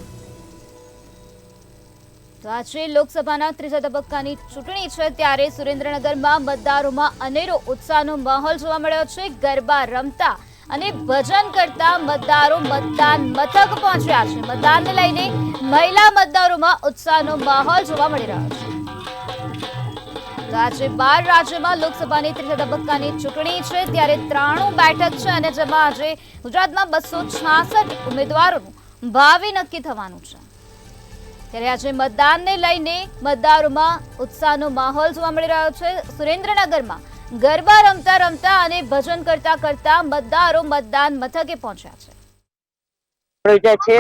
તો આજે લોકસભાના ત્રીજા તબક્કાની ચૂંટણી છે, ત્યારે સુરેન્દ્રનગરમાં મતદારોમાં અનેરો ઉત્સાહનો માહોલ જોવા મળ્યો છે. ગરબા રમતા અને ભજન કરતા મતદારો મતદાન મથક પહોંચ્યા છે. મતદાનને લઈને મહિલા મતદારોમાં ઉત્સાહનો માહોલ જોવા મળી રહ્યો છે. તો આજે 12 રાજ્યમાં લોકસભાની ત્રીજા તબક્કાની ચૂંટણી છે, ત્યારે 93 બેઠક છે અને જેમાં આજે ગુજરાતમાં 266 ઉમેદવારોનું ભાવિ નક્કી થવાનું છે. ત્યારે આજે મતદાનને લઈને મતદારોમાં ઉત્સાહનો માહોલ જોવા મળી રહ્યો છે. સુરેન્દ્રનગરમાં ગરબા રમતા રમતા અને ભજન કરતા કરતા મતદારો મતદાન મથકે પહોંચ્યા છે.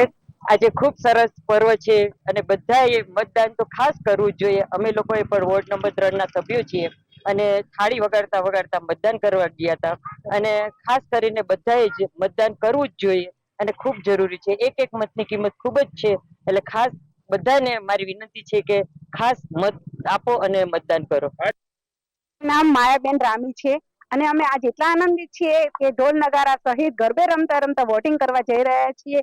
આજે ખૂબ સરસ પર્વ છે અને બધાએ મતદાન તો ખાસ કરવું જ જોઈએ. અમે લોકોએ પણ વોર્ડ નંબર 3 ના સભ્યો છીએ અને થાળી વગાડતા વગાડતા મતદાન કરવા ગયા હતા અને ખાસ કરીને બધાએ જ મતદાન કરવું જ જોઈએ અને ખૂબ જરૂરી છે. એક એક મતની કિંમત ખૂબ જ છે, એટલે ખાસ બધાને મારી વિનંતી છે કે ખાસ મત આપો અને મતદાન કરો. નામ માયાબેન રામી છે અને અમે આજ એટલા આનંદિત છીએ કે ઢોલ નગારા સહિત ગરબે રમતા રમતા વોટિંગ કરવા જઈ રહ્યા છીએ.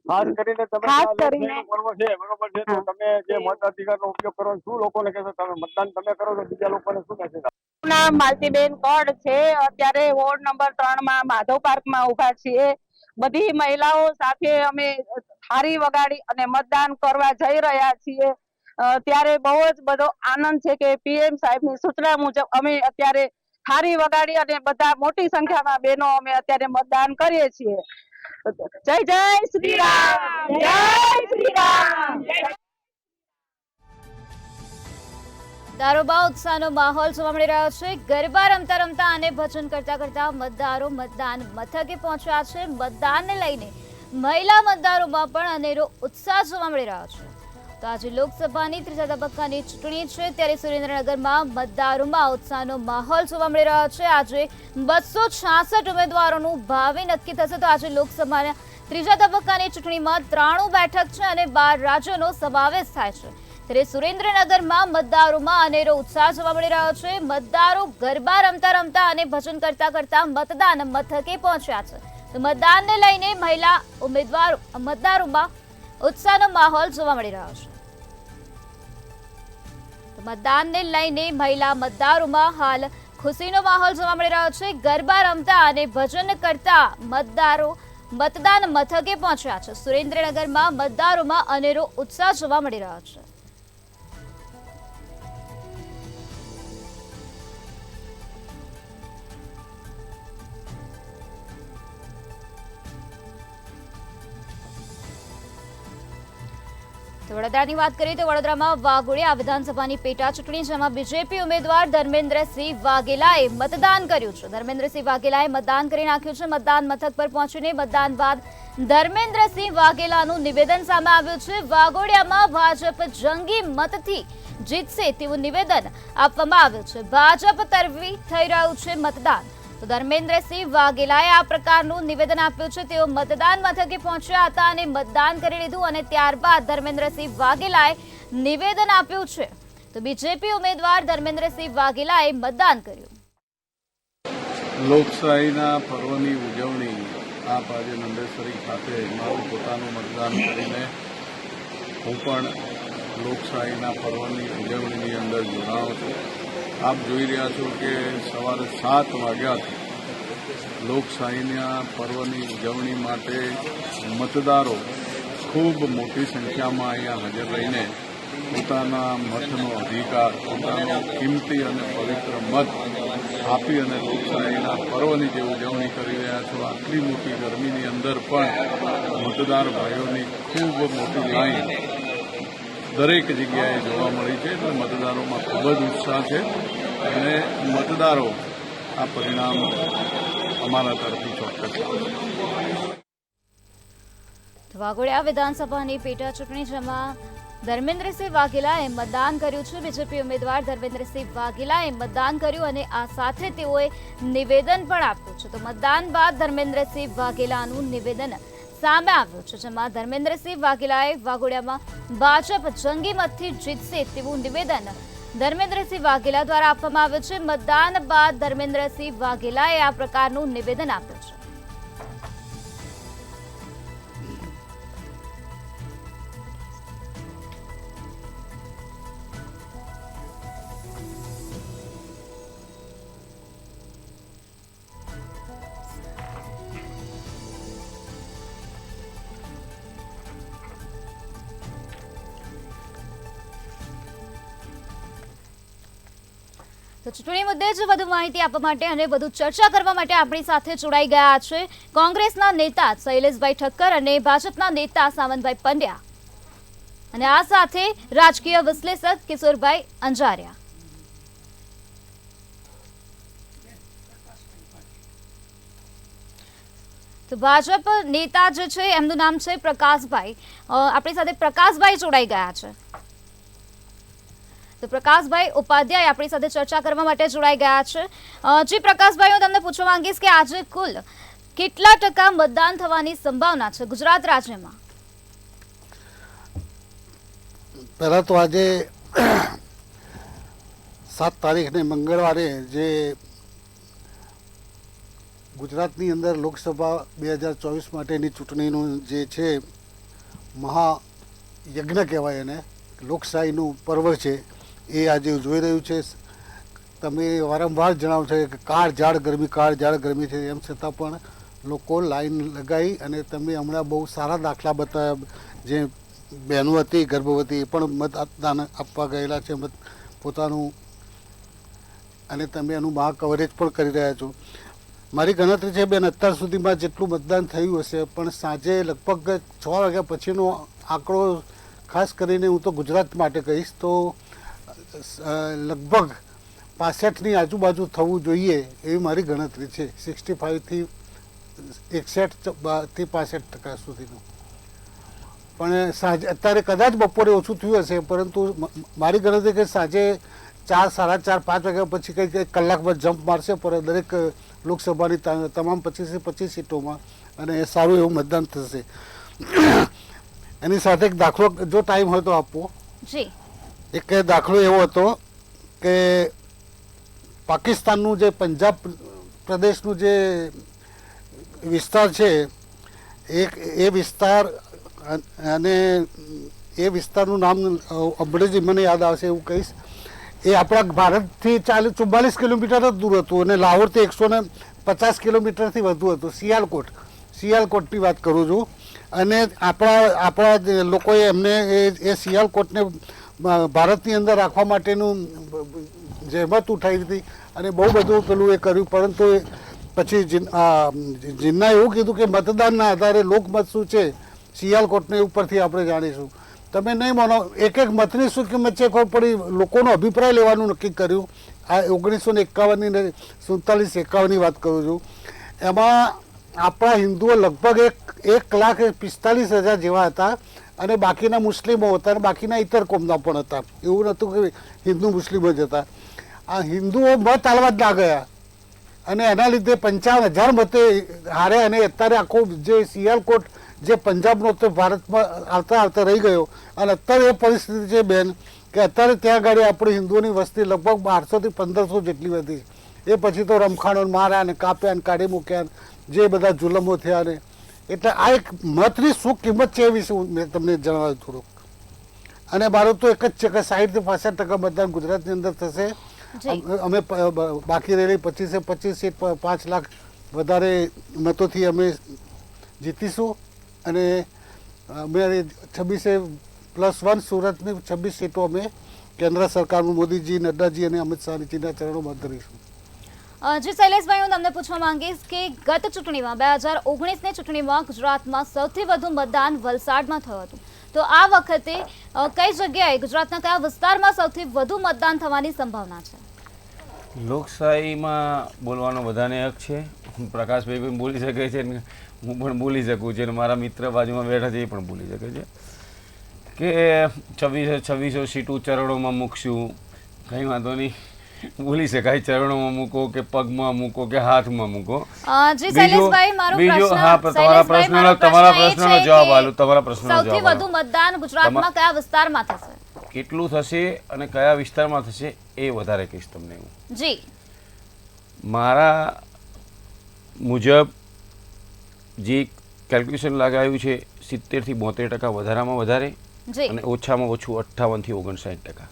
ખાસ કરીને પર્વ છે, બરોબર છે, તો તમે જે મતાધિકારનો ઉપયોગ કરો શું લોકોને કહેશો? તમે મતદાન તમે કરો તો બીજા લોકોને શું કહેશો? નામ માલતીબેન કોડ છે. અત્યારે વોર્ડ નંબર 3 માં માધવ પાર્કમાં ઉભા છીએ. બધી મહિલાઓ સાથે અમે થાળી વગાડી અને મતદાન કરવા જઈ રહ્યા છીએ. ત્યારે બહુ જ બધો આનંદ છે કે પીએમ સાહેબની સૂચના મુજબ અમે અત્યારે થાળી વગાડી અને બધા મોટી સંખ્યામાં બહેનો અમે અત્યારે મતદાન કરીએ છીએ. જય જય શ્રી રામ, જય શ્રી રામ. મતદારોમાં ઉત્સાહનો માહોલ જોવા મળી રહ્યો છે. ગરબા રમતા રમતા અને ભજન કરતા કરતા મતદારો મતદાન મથકે પહોંચ્યા છે. મતદાનને લઈને મહિલા મતદારોમાં પણ અનેરો ઉત્સાહ જોવા મળી રહ્યો છે. તો આજે લોકસભાની ત્રીજા તબક્કાની ચૂંટણી છે, ત્યારે સુરેન્દ્રનગરમાં મતદારોમાં ઉત્સાહનો માહોલ જોવા મળી રહ્યો છે. આજે 266 ઉમેદવારોનું ભાવિ નક્કી થશે. તો આજે લોકસભાના ત્રીજા તબક્કાની ચૂંટણીમાં 93 બેઠક છે અને 12 રાજ્યોનો સમાવેશ થાય છે. ત્યારે સુરેન્દ્રનગરમાં મતદારોમાં અનેરો ઉત્સાહ જોવા મળી રહ્યો છે. મતદારો ગરબા રમતા રમતા અને ભજન કરતા કરતા મતદાન મથકે પહોંચ્યા છે. તો મતદાનને લઈને મહિલા મતદારોમાં ઉત્સાહનો માહોલ જોવા મળી રહ્યો છે. મતદાનને લઈને મહિલા મતદારોમાં હાલ ખુશીનો માહોલ જોવા મળી રહ્યો છે. ગરબા રમતા અને ભજન કરતા મતદારો મતદાન મથકે પહોંચ્યા છે. સુરેન્દ્રનગરમાં મતદારોમાં અનેરો ઉત્સાહ જોવા મળી રહ્યો છે. વડોદરાની વાત કરીએ તો વડોદરામાં વાઘોડિયા વિધાનસભાની પેટા ચૂંટણી, જેમાં બીજેપી ઉમેદવાર ધર્મેન્દ્રસિંહ વાઘેલાએ મતદાન કર્યું છે. ધર્મેન્દ્રસિંહ વાઘેલાએ મતદાન કરી નાખ્યું છે. મતદાન મથક પર પહોંચીને મતદાન બાદ ધર્મેન્દ્રસિંહ વાઘેલાનું નિવેદન સામે આવ્યું છે. વાઘોડિયામાં ભાજપ જંગી મતથી જીતશે તેવું નિવેદન આપવામાં આવ્યું છે. ભાજપ તરફી થઈ રહ્યું છે મતદાન. તો ધર્મેન્દ્રસિંહ વાઘેલાએ આ પ્રકારનું નિવેદન આપ્યું છે. તેઓ મતદાન મથકે પહોંચ્યા હતા અને મતદાન કરી લીધું અને ત્યારબાદ ધર્મેન્દ્રસિંહ વાઘેલાએ નિવેદન આપ્યું છે. તો બીજેપી ઉમેદવાર ધર્મેન્દ્રસિંહ વાઘેલાએ મતદાન કર્યું. લોકશાહીના પર્વની ઉજવણી આપ આજે નંદેશ્વરી ખાતે મારું પોતાનું મતદાન કરીને હું પણ લોકશાહીના પર્વની ઉજવણીની અંદર જોડાઉં છું. આપ જોઈ રહ્યા છો કે સવારે 7 વાગ્યાથી લોકશાહીના પર્વની ઉજવણી માટે મતદારો ખૂબ મોટી સંખ્યામાં અહીંયા હાજર રહીને પોતાના મતનો અધિકાર, પોતાનો કિંમતી અને પવિત્ર મત આપી અને લોકશાહીના પર્વની જે ઉજવણી કરી રહ્યા છો. આટલી મોટી ગરમીની અંદર પણ મતદાર ભાઈઓની ખૂબ મોટી લાઈન દરેક જગ્યાએ જોવા મળી છે. એટલે મતદારોમાં ખૂબ જ ઉત્સાહ છે અને મતદારો આ પરિણામ અમારા તરફથી ચોક્કસ. વાઘોડિયા વિધાનસભાની પેટા ચૂંટણી, જેમાં ધર્મેન્દ્રસિંહ વાઘેલાએ મતદાન કર્યું છે. બીજેપી ઉમેદવાર ધર્મેન્દ્રસિંહ વાઘેલાએ મતદાન કર્યું અને આ સાથે તેઓએ નિવેદન પણ આપ્યું છે. તો મતદાન બાદ ધર્મેન્દ્રસિંહ વાઘેલાનું નિવેદન સામે આવ્યું છે, જેમાં ધર્મેન્દ્રસિંહ વાઘેલાએ વાઘોડિયામાં ભાજપ જંગી મતથી જીતશે તેવું નિવેદન ધર્મેન્દ્રસિંહ વાઘેલા દ્વારા આપવામાં આવ્યું છે. મતદાન બાદ ધર્મેન્દ્રસિંહ વાઘેલાએ આ પ્રકારનું નિવેદન આપ્યું છે. તો ચૂંટણી મુદ્દે જ વધુ માહિતી આપવા માટે અને વધુ ચર્ચા કરવા માટે આપણી સાથે જોડાઈ ગયા છે કોંગ્રેસના નેતા શૈલેષભાઈ ઠક્કર અને ભાજપના નેતા સાવંતભાઈ પંડ્યા અને આ સાથે રાજકીય વિશ્લેષક કિશોરભાઈ અંજારિયા. તો ભાજપ નેતા જે છે એમનું નામ છે પ્રકાશભાઈ. આપણી સાથે પ્રકાશભાઈ જોડાઈ ગયા છે. તો પ્રકાશભાઈ ઉપાધ્યાય આપણી સાથે ચર્ચા કરવા માટે જોડાઈ ગયા છે. જી પ્રકાશભાઈ, હું તમને પૂછવા માંગીશ કે આજે કુલ કેટલા ટકા મતદાન થવાની સંભાવના છે ગુજરાત રાજ્યમાં? પહેલા તો આજે 7 તારીખને મંગળવારે જે ગુજરાતની અંદર લોકસભા 2024 માટેની ચૂંટણીનું જે છે મહાયજ્ઞ કહેવાય એને, લોકશાહીનું પર્વ છે, એ આજે ઉજવાઈ રહ્યું છે. તમે વારંવાર જણાવો છો કે કાળઝાળ ગરમી છે, એમ છતાં પણ લોકો લાઈન લગાવી અને તમે હમણાં બહુ સારા દાખલા બતાવ્યા. જે બહેનો હતી ગર્ભવતી એ પણ મતદાન આપવા ગયેલા છે પોતાનું, અને તમે એનું મહા કવરેજ પણ કરી રહ્યા છો. મારી ગણતરી છે બેન, અત્યાર સુધીમાં જેટલું મતદાન થયું હશે, પણ સાંજે લગભગ 6 વાગ્યા પછીનો આંકડો ખાસ કરીને હું તો ગુજરાત માટે કહીશ તો લગભગ 65ની આજુબાજુ થવું જોઈએ એવી મારી ગણતરી છે. 65થી 61 થી 65% સુધીનું. પણ સાંજે અત્યારે કદાચ બપોરે ઓછું થયું હશે, પરંતુ મારી ગણતરી કે સાંજે 4, 4:30, 5 વાગ્યા પછી કંઈક કલાકમાં જમ્પ મારશે પર દરેક લોકસભાની તમામ 25 સીટોમાં, અને એ સારું એવું મતદાન થશે. એની સાથે એક દાખલો જો ટાઈમ હોય તો આપવો. એક દાખલો એવો હતો કે પાકિસ્તાનનું જે પંજાબ પ્રદેશનું જે વિસ્તાર છે એ વિસ્તાર, અને એ વિસ્તારનું નામ હમણાં મને યાદ આવશે એવું કહીશ, એ આપણા ભારતથી 44 કિલોમીટર જ દૂર હતું, અને લાહોરથી 150 કિલોમીટરથી વધુ હતું. સિયાલકોટની વાત કરું છું. અને આપણા લોકોએ એમને એ સિયાલકોટને ભારતની અંદર રાખવા માટેનું જહેમત ઉઠાવી હતી અને બહુ બધું પેલું એ કર્યું, પરંતુ પછી જીન્ના એવું કીધું કે મતદાનના આધારે લોકમત શું છે સિયાલકોટને ઉપરથી આપણે જાણીશું. તમે નહીં માનો, એક મતની શું કિંમત છે ખબર પડી. લોકોનો અભિપ્રાય લેવાનું નક્કી કર્યું. આ 1951ની ને 47-51ની વાત કરું છું. એમાં આપણા હિન્દુઓ લગભગ 1,45,000 જેવા હતા, અને બાકીના મુસ્લિમો હતા, અને બાકીના ઇતર કોમના પણ હતા. એવું નહોતું કે હિન્દુ મુસ્લિમો જ હતા. આ હિન્દુઓ મત આલવા જ ના ગયા, અને એના લીધે 55,000 મતે હાર્યા. અને અત્યારે આખો જે સિયાલકોટ જે પંજાબનો તો ભારતમાં આવતા રહી ગયો, અને અત્યારે એ પરિસ્થિતિ છે બેન કે અત્યારે ત્યાં આગળ આપણી હિન્દુઓની વસ્તી લગભગ 1200થી 1500 જેટલી વધી. એ પછી તો રમખાણો માર્યા ને કાપ્યા ને કાઢી મૂક્યા, જે બધા જુલમો થયા ને. એટલે આ એક મતની શું કિંમત છે એ વિશે મેં તમને જણાવ્યું થોડુંક. અને મારું તો એક જ છે કે 60% મતદાન ગુજરાતની અંદર થશે. અમે બાકી રહેલી 25 સીટ 5 લાખ વધારે મતોથી અમે જીતીશું. અને અમે 26+1 સુરતની 26 સીટો અમે કેન્દ્ર સરકારનું મોદીજી, નડ્ડાજી અને અમિત શાહજીના ચરણોમાં ધરીશું. જી શૈલેષભાઈ, હું તમને પૂછવા માંગીશ કે ગત ચૂંટણીમાં 2019ની ચૂંટણીમાં ગુજરાતમાં સૌથી વધુ મતદાન વલસાડમાં થયું હતું, તો આ વખતે કઈ જગ્યાએ ગુજરાતના કયા વિસ્તારમાં સૌથી વધુ મતદાન થવાની સંભાવના છે? લોકશાહીમાં બોલવાનો બધાને હક છે. પ્રકાશભાઈ પણ બોલી શકે છે, હું પણ બોલી શકું છું, અને મારા મિત્ર બાજુમાં બેઠા છે એ પણ બોલી શકે છે કે 2600 સીટો ચરણોમાં મૂકશું. કંઈ વાંધો નહીં, બોલી શકાય. ચરણોમાં મૂકો કે પગમાં મૂકો કે હાથમાં મૂકો. બીજું હા, તમારા પ્રશ્નનો જવાબ આલું. તમારા પ્રશ્નનો સૌથી વધુ મતદાન ગુજરાતમાં કયા વિસ્તારમાં થશે? કેટલું થશે અને કયા વિસ્તારમાં થશે એ વધારે કહીશ તમને હું. જી, મારા મુજબ જે કેલ્ક્યુલેશન લગાવ્યું છે 70થી 72% વધારામાં વધારે, અને ઓછામાં ઓછું 58 થી 59%.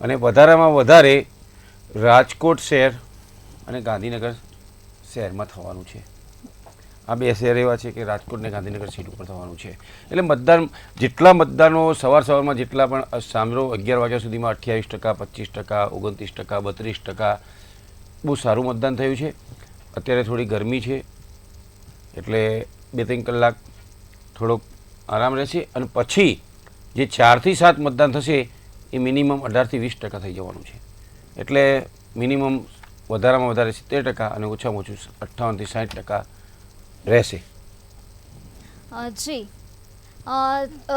અને વધારામાં વધારે રાજકોટ શહેર અને ગાંધીનગર શહેરમાં થવાનું છે. આ બે શહેર એવા છે કે રાજકોટ ને ગાંધીનગર સીટ ઉપર થવાનું છે. એટલે મતદાન જેટલા મતદાનો સવારમાં જેટલા પણ સાંભળો 11 વાગ્યા સુધીમાં 28%, 25%, 29%, 32% બહુ સારું મતદાન થયું છે. અત્યારે થોડી ગરમી છે એટલે 2-3 કલાક થોડોક આરામ રહેશે અને પછી જે 4 થી 7 મતદાન થશે એ મિનિમમ 18 થી 20% થઈ જવાનું છે. એટલે મિનિમમ વધારામાં વધારે 70% અને ઓછામાં ઓછું 58 થી 60% રહેશે.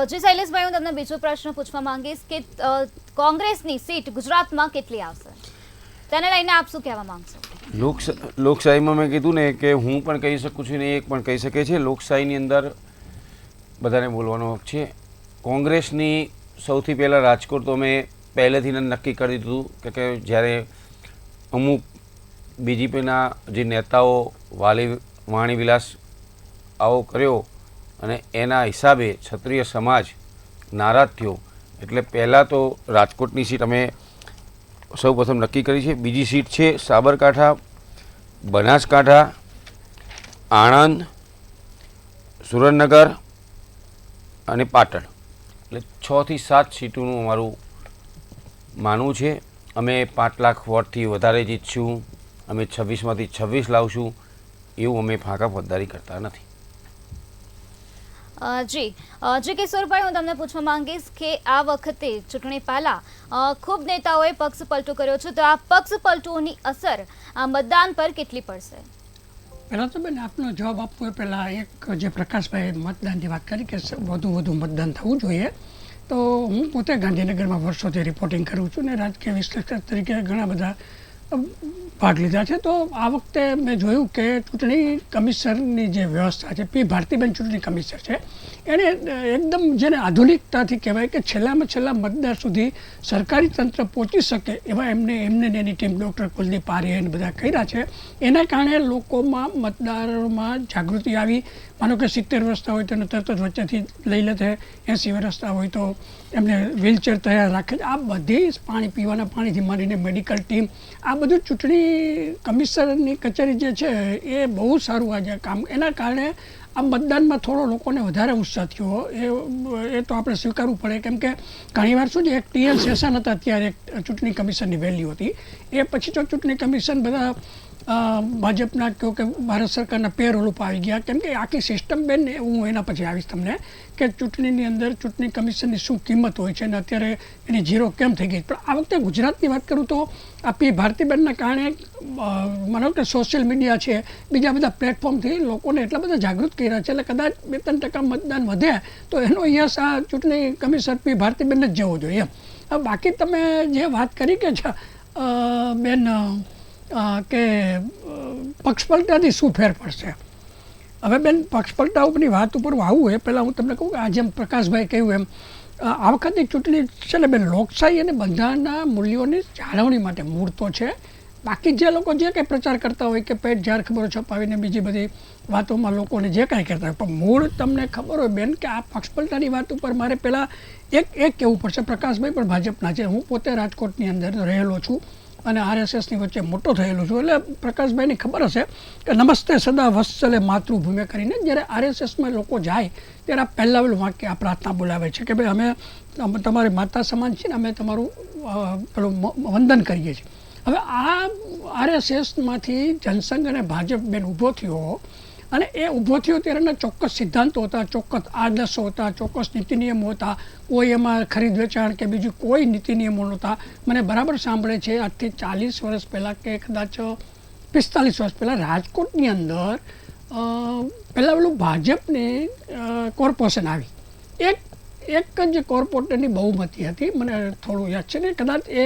જી શૈલેષભાઈ, હું તમને બીજો પ્રશ્ન પૂછવા માંગીશ કે કોંગ્રેસની સીટ ગુજરાતમાં કેટલી આવશે તેને લઈને આપ શું કહેવા માંગશો? લોકશાહીમાં મેં કીધું ને કે હું પણ કહી શકું છું ને એક પણ કહી શકે છે. લોકશાહીની અંદર બધાને બોલવાનો હક છે. કોંગ્રેસની સૌથી પહેલાં રાજકોટ તો મેં પહેલેથી નક્કી કરી દીધું કે જ્યારે અમુક બીજેપીના જે નેતાઓ વાણીવિલાસ આવો કર્યો અને એના હિસાબે ક્ષત્રિય સમાજ નારાજ થયો એટલે પહેલાં તો રાજકોટની સીટ અમે સૌ પ્રથમ નક્કી કરી છે. બીજી સીટ છે સાબરકાંઠા, બનાસકાંઠા, આણંદ, સુરેન્દ્રનગર અને પાટણ. એટલે 6 થી 7 સીટોનું અમારું માનવું છે. અમે 5 લાખ વોટથી વધારે જીતશું, અમે 26માંથી 26 લાવશું એવું અમે ફાંકા ફોજદારી કરતા નથી. જી કિશોરભાઈ, હું તમને પૂછવા માંગીશ કે આ વખતે ચૂંટણી પહેલા ખૂબ નેતાઓએ પક્ષ પલટો કર્યો છે, તો આ પક્ષ પલટોની અસર આ મતદાન પર કેટલી પડશે? પહેલાં તો બેન આપનો જવાબ આપવો એ પહેલાં એક જે પ્રકાશભાઈ મતદાનની વાત કરી કે વધુ મતદાન થવું જોઈએ, તો હું પોતે ગાંધીનગરમાં વર્ષોથી રિપોર્ટિંગ કરું છું ને રાજકીય વિશ્લેષક તરીકે ઘણા બધા ભાગ લીધા છે. તો આ વખતે મેં જોયું કે ચૂંટણી કમિશનરની જે વ્યવસ્થા છે, પી ભારતીબેન ચૂંટણી કમિશનર છે, એણે એકદમ જેને આધુનિકતાથી કહેવાય કે છેલ્લામાં છેલ્લા મતદાર સુધી સરકારી તંત્ર પહોંચી શકે એવા એમને એની ટીમ ડૉક્ટર કુલદીપ આર્યન બધા કર્યા છે. એના કારણે લોકોમાં મતદારોમાં જાગૃતિ આવી. માનો કે 70 વર્ષના હોય તો એને તરત જ વચ્ચેથી લઈ લે છે, 80 વર્ષના હોય તો એમને વ્હીલચેર તૈયાર રાખે છે. આ બધી પાણી પીવાના પાણીથી માંડીને મેડિકલ ટીમ, આ બધું ચૂંટણી કમિશનરની કચેરી જે છે એ બહુ સારું આજે કામ. એના કારણે આ મતદાનમાં થોડો લોકોને વધારે ઉત્સાહ થયો એ તો આપણે સ્વીકારવું પડે. કેમ કે ઘણીવાર શું છે, એક ટીએલ સેશન હતા ત્યારે એક ચૂંટણી કમિશનની વેલ્યુ હતી. એ પછી તો ચૂંટણી કમિશન બધા ભાજપના કહો કે ભારત સરકારના પેરોલ ઉપર આવી ગયા. કેમ કે આખી સિસ્ટમ બેન હું એના પછી આવીશ તમને કે ચૂંટણીની અંદર ચૂંટણી કમિશનની શું કિંમત હોય છે અને અત્યારે એની ઝીરો કેમ થઈ ગઈ. પણ આ વખતે ગુજરાતની વાત કરું તો આ પી ભારતીબેનના કારણે માનો કે સોશિયલ મીડિયા છે, બીજા બધા પ્લેટફોર્મથી લોકોને એટલા બધા જાગૃત કર્યા છે એટલે કદાચ 2-3% મતદાન વધે તો એનો યશ આ ચૂંટણી કમિશનર પી ભારતીબેન જ જવો જોઈએ. બાકી તમે જે વાત કરી કે બેન કે પક્ષપલટાથી શું ફેર પડશે, હવે બેન પક્ષપલટા ઉપરની વાત ઉપર આવું એ પહેલાં હું તમને કહું કે આ જેમ પ્રકાશભાઈ કહ્યું એમ આ વખતની ચૂંટણી છે ને બેન લોકશાહી અને બંધારણના મૂલ્યોની જાળવણી માટે મૂળ તો છે. બાકી જે લોકો જે કંઈ પ્રચાર કરતા હોય કે પેટ ઝાડ ખબરો છપાવીને બીજી બધી વાતોમાં લોકોને જે કાંઈ કરતા હોય, પણ મૂળ તમને ખબર હોય બેન કે આ પક્ષપલટાની વાત ઉપર મારે પહેલાં એક કહેવું પડશે. પ્રકાશભાઈ પણ ભાજપના છે, હું પોતે રાજકોટની અંદર રહેલો છું અને RSSની વચ્ચે મોટો થયેલો છું એટલે પ્રકાશભાઈની ખબર હશે કે નમસ્તે સદા વત્સલે માતૃભૂમિ કરીને જ્યારે RSSમાં લોકો જાય ત્યારે આ પહેલાં વાક્ય આ પ્રાર્થના બોલાવે છે કે ભાઈ અમે તમારી માતા સમાન છીએ ને અમે તમારું પેલું વંદન કરીએ છીએ. હવે આ RSSમાંથી જનસંઘ અને ભાજપ બેન ઊભો થયો અને એ ઊભો થયો ત્યારે એના ચોક્કસ સિદ્ધાંતો હતા, ચોક્કસ આદર્શો હતા, ચોક્કસ નીતિ નિયમો હતા. કોઈ એમાં ખરીદ વેચાણ કે બીજું કોઈ નીતિ નિયમો નહોતા. મને બરાબર સાંભળે છે આજથી 40 વર્ષ પહેલાં કે કદાચ 45 વર્ષ પહેલાં રાજકોટની અંદર પહેલાં પેલું ભાજપની કોર્પોરેશન આવી. એક જ કોર્પોરેટરની બહુમતી હતી, મને થોડું યાદ છે ને કદાચ એ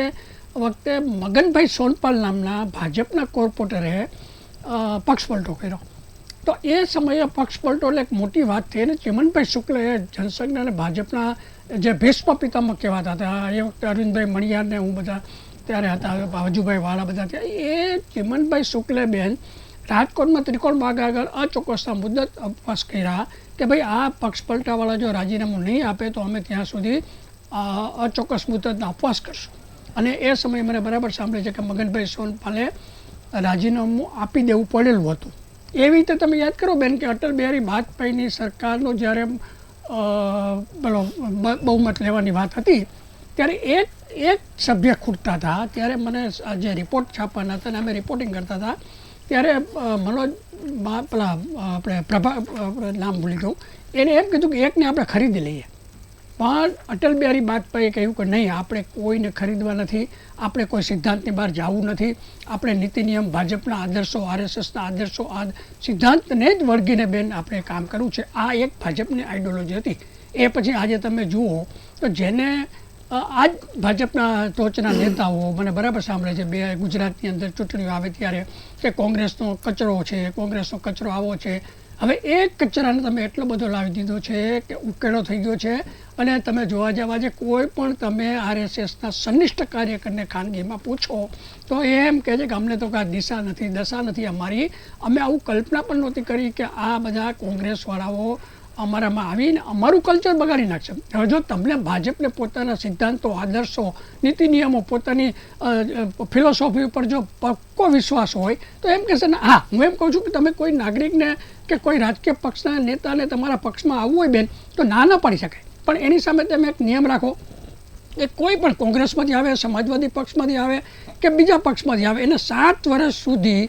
વખતે મગનભાઈ સોનપાલ નામના ભાજપના કોર્પોરેટરે પક્ષપલટો કર્યો. તો એ સમયે પક્ષપલટો એટલે એક મોટી વાત થઈ અને ચિમનભાઈ શુક્લ એ જનસંઘના અને ભાજપના જે ભીષ્મ પિતામહ કહેવાતા હતા. એ વખતે અરવિંદભાઈ મણિયારને હું બધા ત્યારે હતા, હજુભાઈ વાળા બધા ત્યાં. એ ચિમનભાઈ શુક્લે બેન રાજકોટમાં ત્રિકોણ બાગ આગળ અચોક્કસના મુદ્દત ઉપવાસ કર્યા કે ભાઈ આ પક્ષપલટાવાળા જો રાજીનામું નહીં આપે તો અમે ત્યાં સુધી અચોક્કસ મુદ્દતના ઉપવાસ કરશું. અને એ સમયે મને બરાબર સાંભળે છે કે મગનભાઈ સોનપાલે રાજીનામું આપી દેવું પડેલું હતું. એવી રીતે તમે યાદ કરો બેન કે અટલ બિહારી વાજપેયીની સરકારનો જ્યારે પેલો બહુમત લેવાની વાત હતી ત્યારે એક સભ્ય ખૂટતા હતા. ત્યારે મને જે રિપોર્ટ છાપવાના હતા અને અમે રિપોર્ટિંગ કરતા હતા ત્યારે મનોજ પેલા આપણે પ્રભા નામ ભૂલી ગયું, એને એમ કીધું કે એકને આપણે ખરીદી લઈએ. પણ અટલ બિહારી વાજપેયીએ કહ્યું કે નહીં, આપણે કોઈને ખરીદવા નથી, આપણે કોઈ સિદ્ધાંતની બહાર જવું નથી, આપણે નીતિ નિયમ ભાજપના આદર્શો, RSSના આદર્શો, આ સિદ્ધાંતને જ વળગીને બેન આપણે કામ કરવું છે. આ એક ભાજપની આઈડિયોલોજી હતી. એ પછી આજે તમે જુઓ તો જેને આજ ભાજપના ટોચના નેતાઓ મને બરાબર સાંભળે છે, ગુજરાતની અંદર ચૂંટણીઓ આવે ત્યારે કે કોંગ્રેસનો કચરો છે, કોંગ્રેસનો કચરો આવો છે. હવે એ કચરાને તમે એટલો બધો લાવી દીધો છે કે ઉકેલો થઈ ગયો છે. અને તમે જોવા જવા જે કોઈ પણ તમે RSSના સંનિષ્ઠ કાર્યકરને ખાનગીમાં પૂછો તો એ એમ કહે છે કે અમને તો કાંઈ દિશા નથી, દશા નથી અમારી, અમે આવું કલ્પના પણ નહોતી કરી કે આ બધા કોંગ્રેસવાળાઓ અમારામાં આવીને અમારું કલ્ચર બગાડી નાખશે. હવે જો તમને ભાજપને પોતાના સિદ્ધાંતો, આદર્શો, નીતિ નિયમો, પોતાની ફિલોસોફી ઉપર જો પક્કો વિશ્વાસ હોય તો એમ કહેશે ને. હા, હું એમ કહું છું કે તમે કોઈ નાગરિકને કે કોઈ રાજકીય પક્ષના નેતાને તમારા પક્ષમાં આવવું હોય બેન તો ના પાડી શકાય, પણ એની સામે તમે એક નિયમ રાખો કે કોઈ પણ કોંગ્રેસમાંથી આવે, સમાજવાદી પક્ષમાંથી આવે કે બીજા પક્ષમાંથી આવે, એને 7 વર્ષ સુધી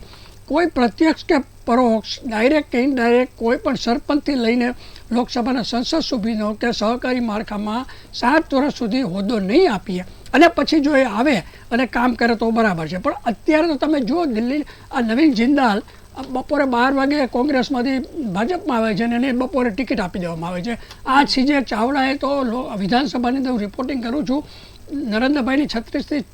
કોઈ પ્રત્યક્ષ કે પરોક્ષ, ડાયરેક્ટ કે ઇનડાયરેક્ટ કોઈ પણ સરપંચથી લઈને લોકસભાના સંસદ સુધીનો કે સહકારી માળખામાં 7 વર્ષ સુધી હોદ્દો નહીં આપીએ અને પછી જો એ આવે અને કામ કરે તો બરાબર છે. પણ અત્યારે તો તમે જુઓ દિલ્હી આ નવીન જિંદાલ બપોરે 12 વાગે કોંગ્રેસમાંથી ભાજપમાં આવે છે અને એને બપોરે ટિકિટ આપી દેવામાં આવે છે. આ CJ ચાવડાએ તો વિધાનસભાની અંદર હું રિપોર્ટિંગ કરું છું, નરેન્દ્રભાઈની 36ની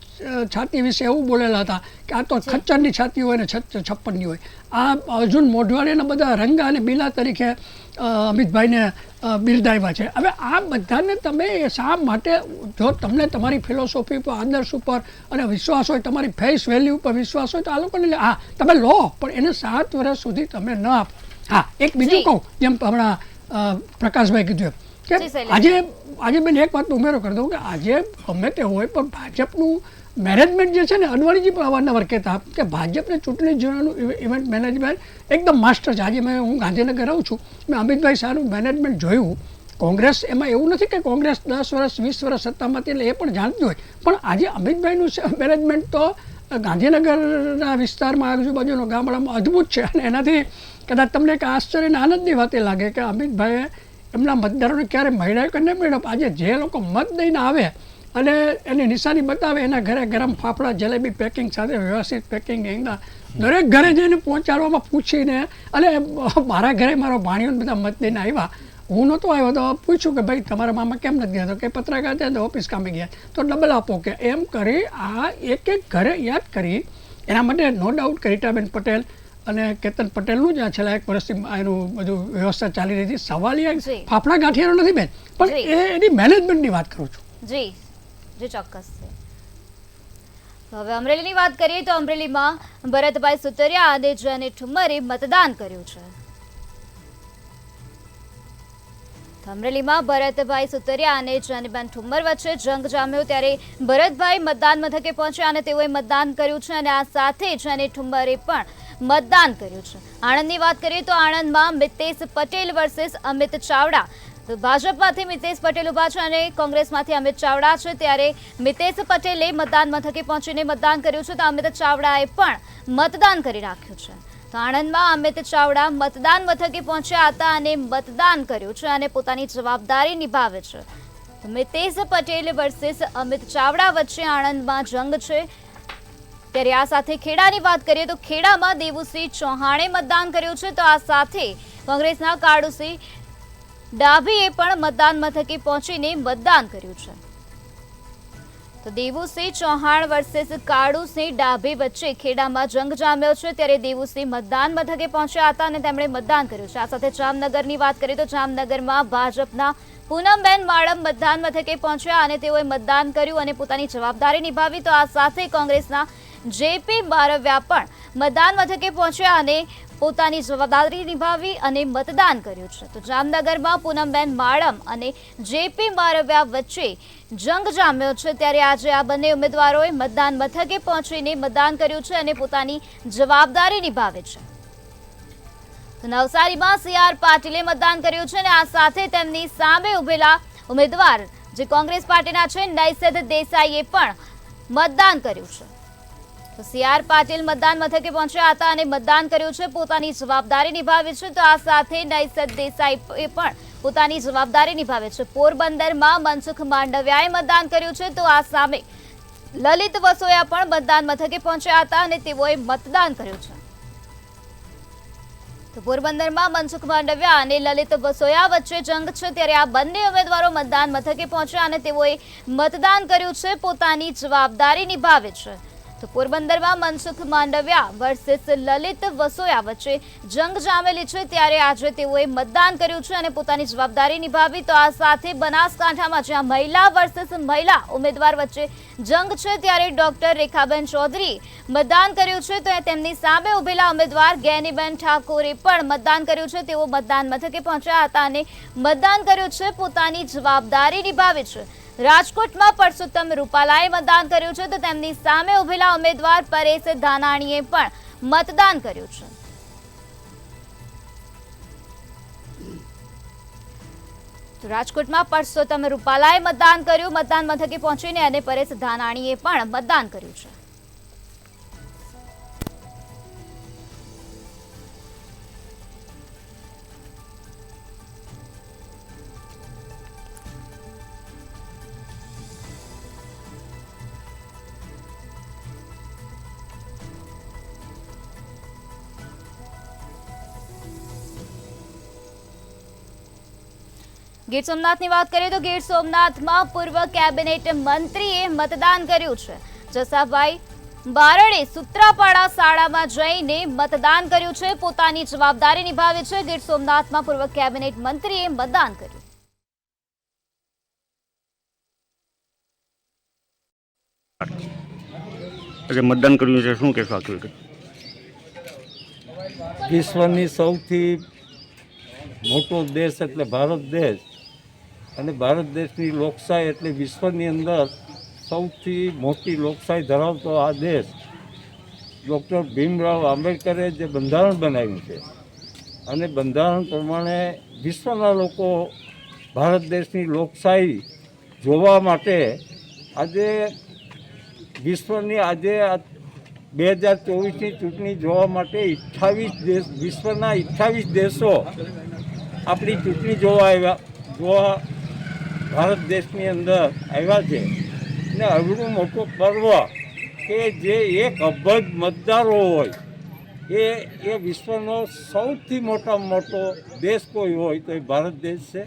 છાતી વિશે એવું બોલેલા હતા કે આ તો ખચ્ચરની છાતી હોય ને 56ની હોય. આ અર્જુન મોઢવાડીના બધા રંગા અને બીલા તરીકે અમિતભાઈને બિરદાવ્યા છે. હવે આ બધાને તમે શા માટે, જો તમને તમારી ફિલોસોફી ઉપર, આદર્શ ઉપર અને વિશ્વાસ હોય, તમારી ફેસ વેલ્યુ ઉપર વિશ્વાસ હોય તો આ લોકોને હા તમે લો, પણ એને 7 વર્ષ સુધી તમે ન આપો. હા, એક બીજું કહું, જેમ હમણાં પ્રકાશભાઈ કીધું એમ કે આજે બેન એક વાત ઉમેરો કરી દઉં કે આજે ગમે તે હોય પણ ભાજપનું મેનેજમેન્ટ જે છે ને, અડવાણીજી પણ અવારનવાર કહેતા કે ભાજપને ચૂંટણી જીવનનું ઇવેન્ટ મેનેજમેન્ટ એકદમ માસ્ટર છે. આજે હું ગાંધીનગર રહું છું, મેં અમિતભાઈ શાહનું મેનેજમેન્ટ જોયું. કોંગ્રેસ એમાં એવું નથી કે કોંગ્રેસ 10 વર્ષ 20 વર્ષ સત્તામાંથી, એટલે એ પણ જાણતી હોય, પણ આજે અમિતભાઈનું મેનેજમેન્ટ તો ગાંધીનગરના વિસ્તારમાં, આજુબાજુના ગામડામાં અદ્ભુત છે. અને એનાથી કદાચ તમને એક આશ્ચર્ય અને આનંદની વાત એ લાગે કે અમિતભાઈએ એમના મતદારોને ક્યારે મળ્યા કે નહીં મળ્યા. આજે જે લોકો મત દઈને આવે અને એની નિશાની બતાવે, એના ઘરે ગરમ ફાફડા, જલેબી પેકિંગ સાથે વ્યવસ્થિત પેકિંગ, એના દરેક ઘરે જઈને પહોંચાડવામાં પૂછીને, અને મારા ઘરે મારો ભાણિયો બધા મત દઈને આવ્યા, હું નહોતો આવ્યો તો પૂછ્યું કે ભાઈ તમારા મામા કેમ નથી ગયા, તો કે પત્રકાર હતા તો ઓફિસ કામે ગયા, તો ડબલ આપો કે એમ કરી આ એક ઘરે યાદ કરી. એના માટે નો ડાઉટ કે રીટાબેન પટેલ અને કેતન પટેલનું જ આ છેલ્લા 1 વર્ષથી એનું બધું વ્યવસ્થા ચાલી રહી હતી. સવાલિયા ફાફડા ગાંઠિયાનો નથી બેન, પણ એની મેનેજમેન્ટની વાત કરું છું. જી જી ચોક્કસ છે. હવે અમરેલીની વાત કરીએ તો અમરેલીમાં ભરતભાઈ સુતરિયા અને જેને ઠુમ્મરે મતદાન કર્યું છે. અમરેલીમાં ભરતભાઈ સુતરિયા અને જાનીબેન ઠુમ્મર વચ્ચે જંગ જામ્યો ત્યારે ભરતભાઈ મતદાન મથકે પહોંચ્યા અને તેઓએ મતદાન કર્યું છે અને આ સાથે જાની ઠુમ્મરે પણ મતદાન કર્યું છે. આણંદની વાત કરીએ તો આણંદમાં મિતેશ પટેલ વર્સિસ અમિત ચાવડા. તો ભાજપમાંથી મિતેશ પટેલ ઉભા છે અને કોંગ્રેસમાંથી અમિત ચાવડા છે. ત્યારે મિતેશ પટેલે મતદાન મથકે પહોંચીને મતદાન કર્યું છે તો અમિત ચાવડાએ પણ મતદાન કરી રાખ્યું છે. તો આણંદમાં અમિત ચાવડા મતદાન મથકે પહોંચ્યા હતા અને મતદાન કર્યું છે અને પોતાની જવાબદારી નિભાવે છે. તો મિતેશ પટેલ વર્સિસ અમિત ચાવડા વચ્ચે આણંદમાં જંગ છે. ત્યારે આ સાથે ખેડાની વાત કરીએ તો ખેડામાં દેવુસિંહ ચૌહાણે મતદાન કર્યું છે. તો આ સાથે કોંગ્રેસના કાળુસિંહ ડાભીએ પણ મતદાન મથકે પહોંચીને મતદાન કર્યું છે. તો દેવુસિંહ ચૌહાણ વર્સિસ કાળુસિંહ ડાભી વચ્ચે ખેડામાં જંગ જામ્યો છે. ત્યારે દેવુસિંહ મતદાન મથકે પહોંચ્યા હતા અને તેમણે મતદાન કર્યું છે. આ સાથે જામનગરની વાત કરીએ તો જામનગરમાં ભાજપના પૂનમબેન માડમ મતદાન મથકે પહોંચ્યા અને તેઓએ મતદાન કર્યું અને પોતાની જવાબદારી નિભાવી. તો આ સાથે કોંગ્રેસના જેપી બારવ્યા પણ મતદાન મથકે પહોંચ્યા અને પોતાની જવાબદારી નિભાવી અને મતદાન કર્યું છે. તો જામનગરમાં પૂનમબેન માડમ અને જેપી બારવ્યા વચ્ચે જંગ જામ્યો છે. ત્યારે આજે આ બંને ઉમેદવારોએ મતદાન મથકે પહોંચીને મતદાન કર્યું છે અને પોતાની જવાબદારી નિભાવે છે. તો નવસારીમાં CR પાટીલે મતદાન કર્યું છે અને આ સાથે તેમની સામે ઉભેલા ઉમેદવાર જે કોંગ્રેસ પાર્ટીના છે નૈસદ દેસાઈએ પણ મતદાન કર્યું છે. તો CR પાટીલ મતદાન મથકે પહોંચ્યા હતા અને મતદાન કર્યું છે, પોતાની જવાબદારી નિભાવી છે. તો આ સાથે નૈસદ દેસાઈએ પણ પોતાની જવાબદારી નિભાવે છે. પોરબંદરમાં મનસુખ માંડવિયાએ મતદાન કર્યું છે, તો આ સામે લલિત વસોયા પણ મતદાન મથકે પહોંચ્યા હતા અને તેઓએ મતદાન કર્યું છે. તો પોરબંદરમાં મનસુખ માંડવિયા અને લલિત વસોયા વચ્ચે જંગ છે, ત્યારે આ બંને ઉમેદવારો મતદાન મથકે પહોંચ્યા અને તેઓએ મતદાન કર્યું છે, પોતાની જવાબદારી નિભાવે છે. તો પોરબંદરમાં મનસુખ માંડવિયા વર્સિસ લલિત વસોયા વચ્ચે જંગ જામેલી છે, ત્યારે આજે તેઓએ મતદાન કર્યું છે અને પોતાની જવાબદારી નિભાવી. તો આ સાથે બનાસકાંઠામાં જ્યાં મહિલા વર્સિસ મહિલા ઉમેદવાર વચ્ચે જંગ છે, ત્યારે ડોક્ટર રેખાબેન ચૌધરી મતદાન કર્યું છે. તો તેમની સામે ઉભેલા ઉમેદવાર ગેનીબેન ઠાકોરે પણ મતદાન કર્યું છે. તેઓ મતદાન મથકે પહોંચ્યા હતા અને મતદાન કર્યું છે, પોતાની જવાબદારી નિભાવી છે. રાજકોટમાં પરસોત્તમ રૂપાલાએ મતદાન કર્યું છે, તો તેમની સામે ઉભેલા ઉમેદવાર પરેશ ધાનાણીએ પણ મતદાન કર્યું છે. તો રાજકોટમાં પરસોત્તમ રૂપાલાએ મતદાન કર્યું, મતદાન મથકે પહોંચીને, અને પરેશ ધાનાણીએ પણ મતદાન કર્યું છે. ગીર સોમનાથની વાત કરીએ તો ગીર સોમનાથમાં પૂર્વ કેબિનેટ મંત્રીએ મતદાન કર્યું છે. જસાભાઈ બારડે સુત્રાપાડા શાળામાં જઈને મતદાન કર્યું છે, પોતાની જવાબદારી નિભાવી છે. ગીર સોમનાથમાં પૂર્વ કેબિનેટ મંત્રીએ મતદાન કર્યું. મતદાન કર્યું છે, શું કહેશો? વિશ્વની સૌથી મોટો દેશ એટલે ભારત દેશ, અને ભારત દેશની લોકશાહી એટલે વિશ્વની અંદર સૌથી મોટી લોકશાહી ધરાવતો આ દેશ. ડૉક્ટર ભીમરાવ આંબેડકરે જે બંધારણ બનાવ્યું છે, અને બંધારણ પ્રમાણે વિશ્વના લોકો ભારત દેશની લોકશાહી જોવા માટે આજે વિશ્વની આજે 2024ની ચૂંટણી જોવા માટે 28 દેશ, વિશ્વના 28 દેશો આપણી ચૂંટણી જોવા ભારત દેશની અંદર આવ્યા છે. ને આવડું મોટું પર્વ કે જે 1 અબજ મતદારો હોય, એ વિશ્વનો સૌથી મોટામાં મોટો દેશ કોઈ હોય તો એ ભારત દેશ છે.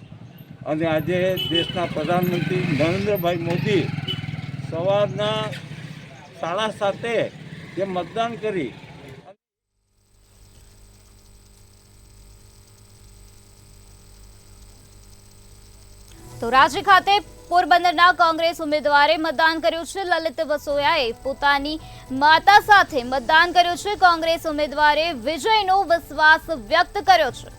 અને આજે દેશના પ્રધાનમંત્રી નરેન્દ્રભાઈ મોદી સવારના 7:30 જે મતદાન કરી. તો રાંચી ખાતે પોરબંદરના કોંગ્રેસ ઉમેદવારે મતદાન કર્યું છે. લલિત વસોયાએ પોતાની માતા સાથે મતદાન કર્યું છે. કોંગ્રેસ ઉમેદવારે વિજયનો વિશ્વાસ વ્યક્ત કર્યો છે.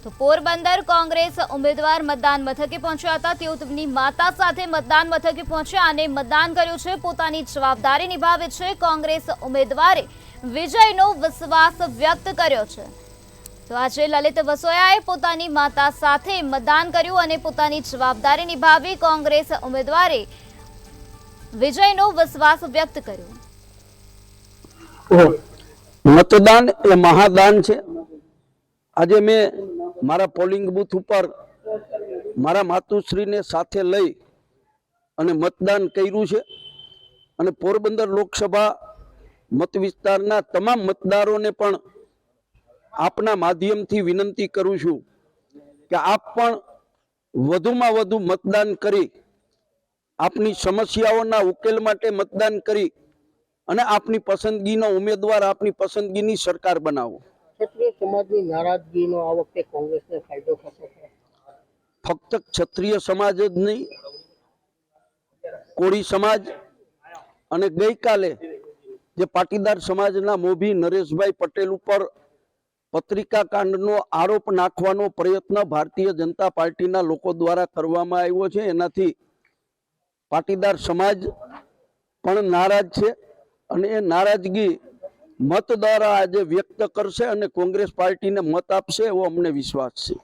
તો પોરબંદર કોંગ્રેસ ઉમેદવાર મતદાન મથકે પહોંચ્યા હતા. તેઓ તેમની માતા સાથે મતદાન મથકે પહોંચ્યા અને મતદાન કર્યું છે, પોતાની જવાબદારી નિભાવે છે. કોંગ્રેસ ઉમેદવારે વિજયનો વિશ્વાસ વ્યક્ત કર્યો છે. તો આજે લલિત વસોયાએ પોતાની માતા સાથે મતદાન કર્યું અને પોતાની જવાબદારી નિભાવી. કોંગ્રેસ ઉમેદવારે વિજયનો વિશ્વાસ વ્યક્ત કર્યો. મતદાન એ મહાદાન છે. આજે મેં મારા પોલિંગ બૂથ ઉપર મારા માતુશ્રીને સાથે લઈ અને મતદાન કર્યું છે. અને પોરબંદર લોકસભા મત વિસ્તારના તમામ મતદારોને પણ આપના માધ્યમથી વિનંતી કરું છું કે આપ પણ વધુમાં વધુ મતદાન કરી આપની સમસ્યાઓના ઉકેલ માટે મતદાન કરી અને આપની પસંદગીનો ઉમેદવાર, આપની પસંદગીની સરકાર બનાવો. ક્ષત્રિય સમાજની નારાજગીનો આ વખતે કોંગ્રેસને ફાયદો થશે? ફક્ત ક્ષત્રિય સમાજ જ નહીં, કોળી સમાજ અને ગઈકાલે જે પાટીદાર સમાજના મોભી નરેશભાઈ પટેલ ઉપર પત્રિકા કાંડનો આરોપ નાખવાનો પ્રયત્ન ભારતીય જનતા પાર્ટીના લોકો દ્વારા કરવામાં આવ્યો છે. એનાથી પાટીદાર સમાજ પણ નારાજ છે અને એ નારાજગી મત દ્વારા આજે વ્યક્ત કરશે અને કોંગ્રેસ પાર્ટીને મત આપશે એવો અમને વિશ્વાસ છે.